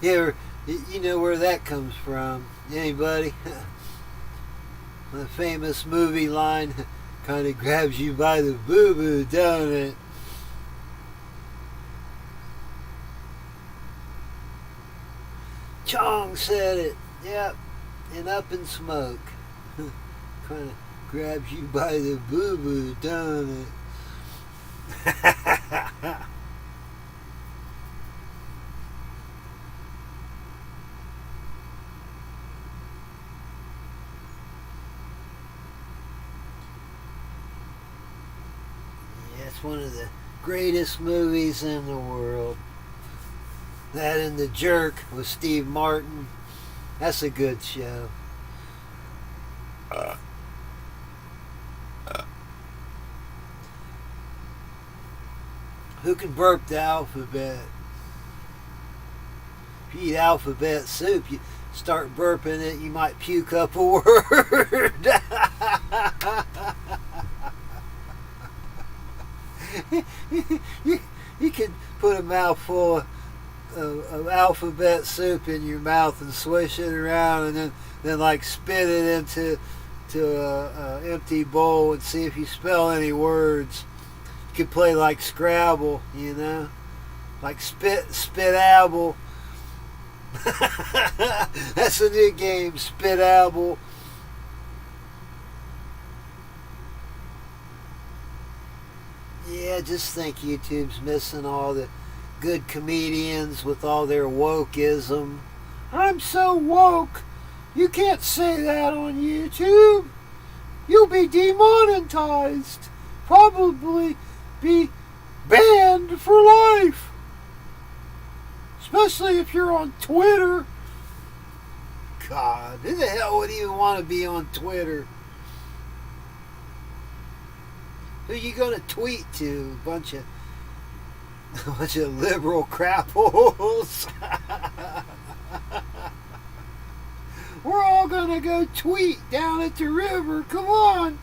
You know where that comes from? Anybody? The famous movie line, kind of grabs you by the boo-boo, don't it? Chong said it. Yep. And up in smoke. Kind of grabs you by the boo-boo, don't it? Yeah, it's one of the greatest movies in the world. That and The Jerk with Steve Martin. That's a good show. Who can burp the alphabet? If you eat alphabet soup, you start burping it, you might puke up a word. you can put a mouthful of alphabet soup in your mouth and swish it around, and then like spit it into a empty bowl and see if you spell any words. You could play like Scrabble, you know, like spit-abble. That's a new game, spit-abble. Yeah, just think YouTube's missing all the good comedians with all their wokeism. I'm so woke. You can't say that on YouTube. You'll be demonetized. Probably be banned for life. Especially if you're on Twitter. God, who the hell would even want to be on Twitter? Who you gonna tweet to? A bunch of liberal crapples. We're all gonna go tweet down at the river. Come on.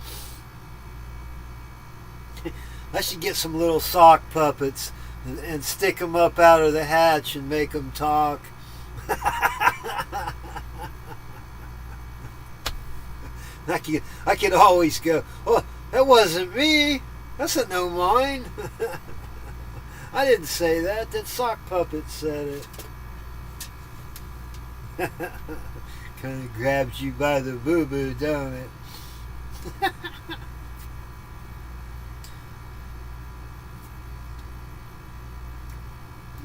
I should get some little sock puppets and stick them up out of the hatch and make them talk. I could always go, oh, that wasn't me. That's a no mine. I didn't say that. That sock puppet said it. Kind of grabs you by the boo-boo, don't it?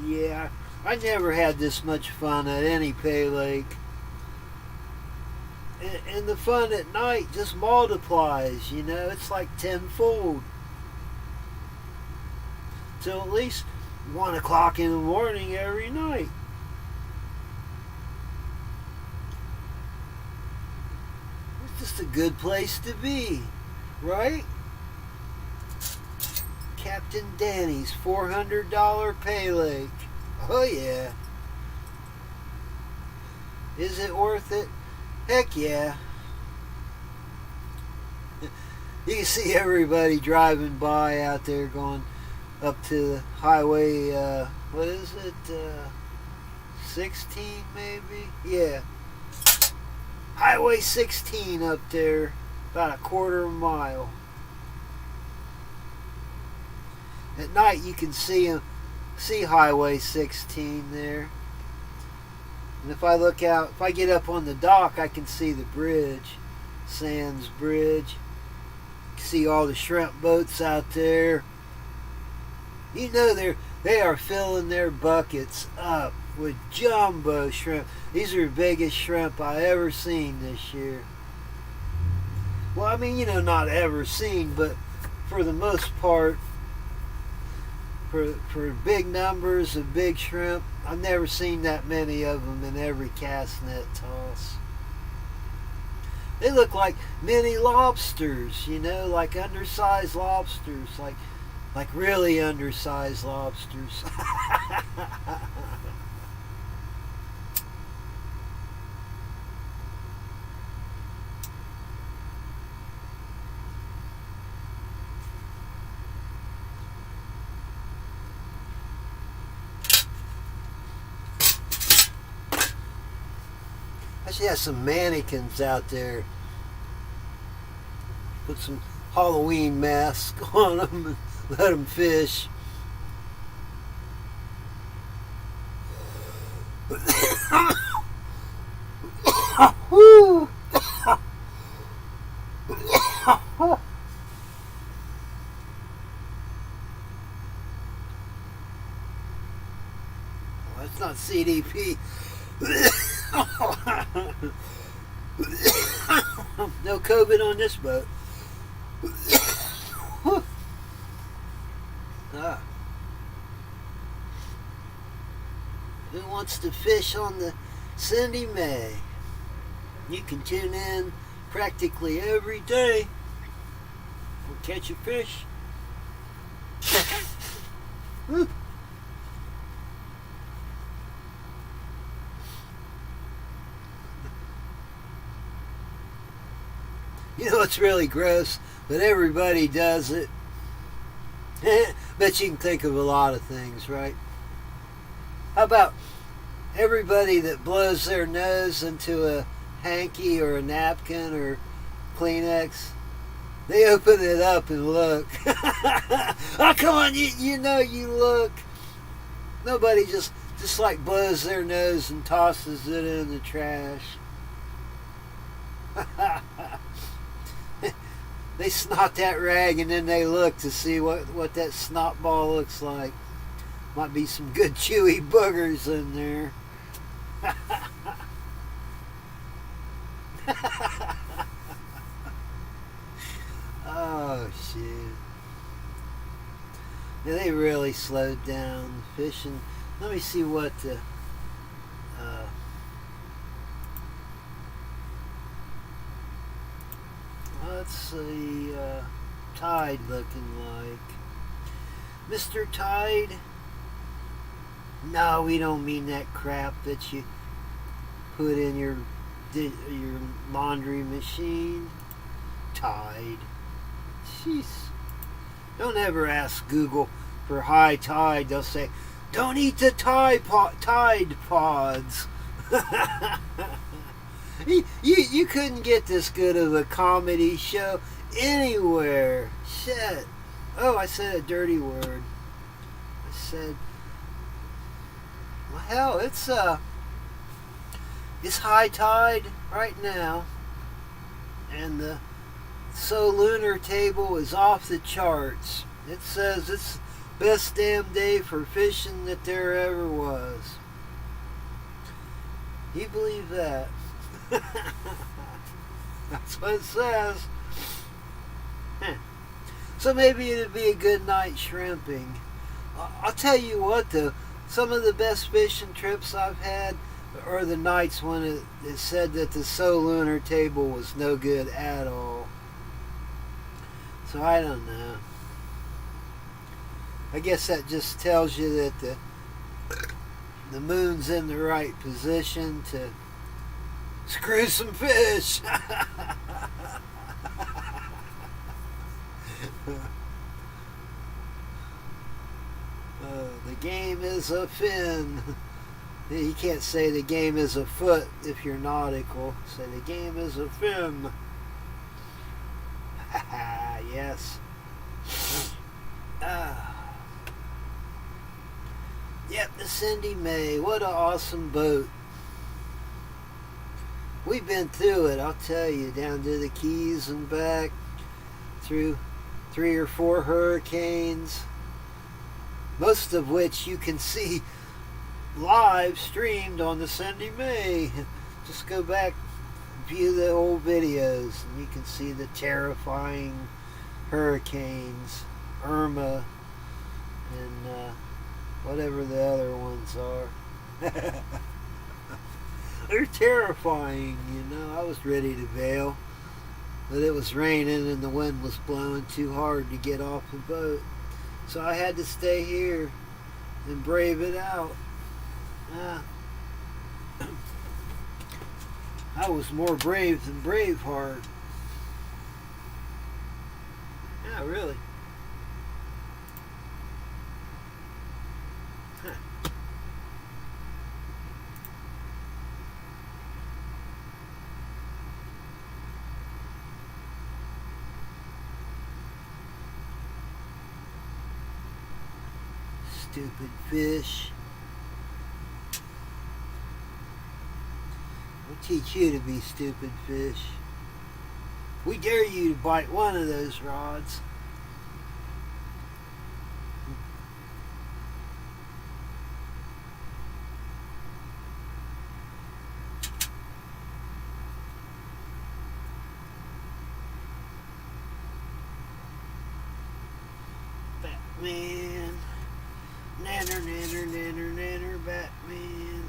Yeah, I never had this much fun at any pay lake. And the fun at night just multiplies, you know, it's like tenfold. Till at least 1 o'clock in the morning every night. It's just a good place to be, right? Captain Danny's $400 pay lake. Oh yeah. Is it worth it? Heck yeah. You can see everybody driving by out there going up to the highway, what is it, 16 maybe? Yeah. Highway 16 up there, about a quarter of a mile. At night you can see Highway 16 there. And if I look out, if I get up on the dock, I can see the bridge, Sands Bridge. You can see all the shrimp boats out there. You know they are filling their buckets up with jumbo shrimp. These are the biggest shrimp I ever seen this year. Well, I mean, you know, not ever seen, but for the most part, for big numbers of big shrimp, I've never seen that many of them in every cast net toss. They look like mini lobsters, you know, like undersized lobsters, like really undersized lobsters. I should have some mannequins out there. Put some Halloween masks on them and let them fish. That's not CDP. No COVID on this boat. Who wants to fish on the Cindy Mae? You can tune in practically every day. We'll catch a fish. You know what's really gross? But everybody does it. Bet you can think of a lot of things, right? How about everybody that blows their nose into a hanky or a napkin or Kleenex? They open it up and look. Oh, come on, you know you look. Nobody just like blows their nose and tosses it in the trash. They snot that rag and then they look to see what that snot ball looks like. Might be some good chewy boogers in there. Oh shit. Yeah, they really slowed down fishing. Let me see what the let's see, Tide looking like. Mr. Tide? No, we don't mean that crap that you put in your laundry machine. Tide. Jeez. Don't ever ask Google for high tide. They'll say, don't eat the Tide Pods. You couldn't get this good of a comedy show anywhere. Shit. Oh, I said a dirty word. I said, well, hell, it's high tide right now, and the lunar table is off the charts. It says it's best damn day for fishing that there ever was. You believe that? That's what it says. So maybe it'd be a good night shrimping. I'll tell you what though, some of the best fishing trips I've had are the nights when it said that the lunar table was no good at all. So I don't know. I guess that just tells you that the moon's in the right position to screw some fish. The game is a fin. You can't say the game is a foot if you're nautical. Say the game is a fin. Yes. Yep, the Cindy Mae. What an awesome boat. We've been through it, I'll tell you, down to the Keys and back, through 3 or 4 hurricanes, most of which you can see live streamed on the Cindy Mae. Just go back, view the old videos, and you can see the terrifying hurricanes, Irma, and whatever the other ones are. They're terrifying, you know. I was ready to bail, but it was raining and the wind was blowing too hard to get off the boat. So I had to stay here and brave it out. I was more brave than Braveheart. Yeah, really. Stupid fish. I'll teach you to be stupid fish. We dare you to bite one of those rods. Batman. Nanner, nanner, nanner, nanner, Batman.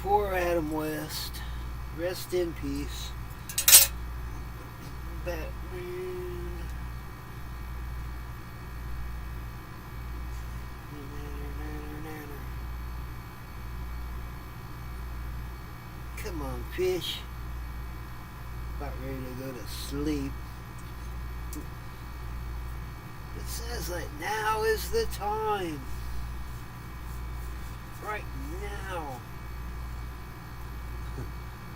Poor Adam West. Rest in peace, Batman. Come on, fish. About ready to go to sleep. It says like now is the time. Right now.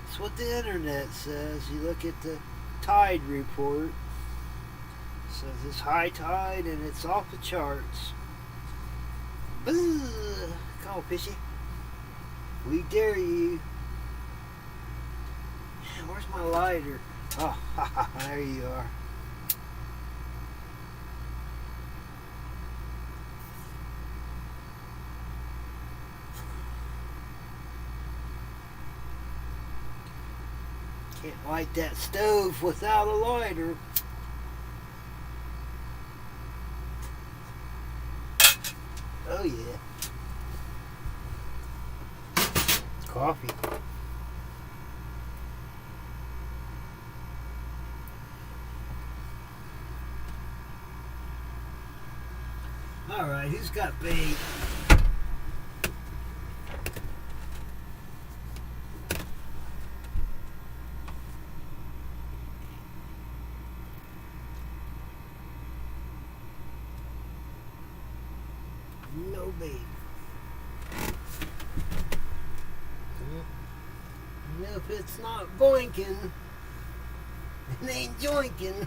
That's what the internet says. You look at the tide report. It says it's high tide and it's off the charts. Boo! Come on, fishy. We dare you. Man, where's my lighter? Oh, there you are. Can't light that stove without a lighter. Oh yeah. Coffee. Alright, who's got bait? No bait. And if it's not boinking, it ain't joinking.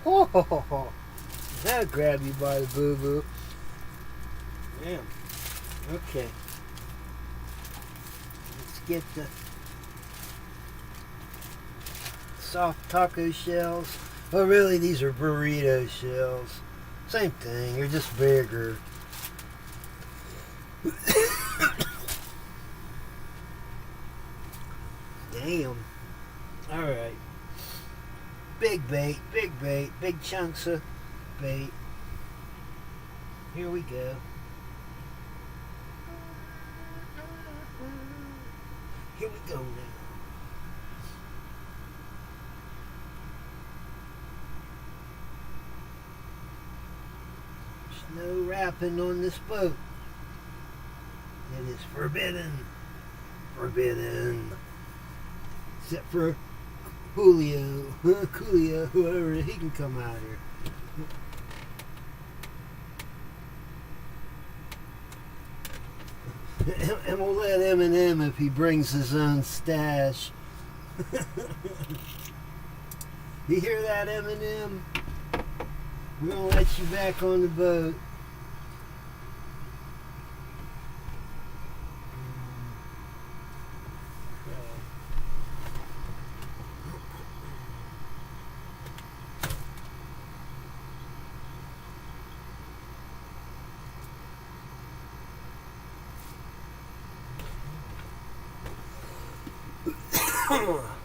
Oh, that'll grab you by the boo-boo. Damn. Okay. Let's get the soft taco shells. Oh, really, these are burrito shells. Same thing, they're just bigger. Damn. Alright. Big bait, big chunks of bait. Here we go. Here we go now. There's no wrapping on this boat. It is forbidden. Forbidden. Except for Julio, whoever, he can come out here. And we'll let Eminem if he brings his own stash. You hear that, Eminem? We're gonna let you back on the boat. Come on.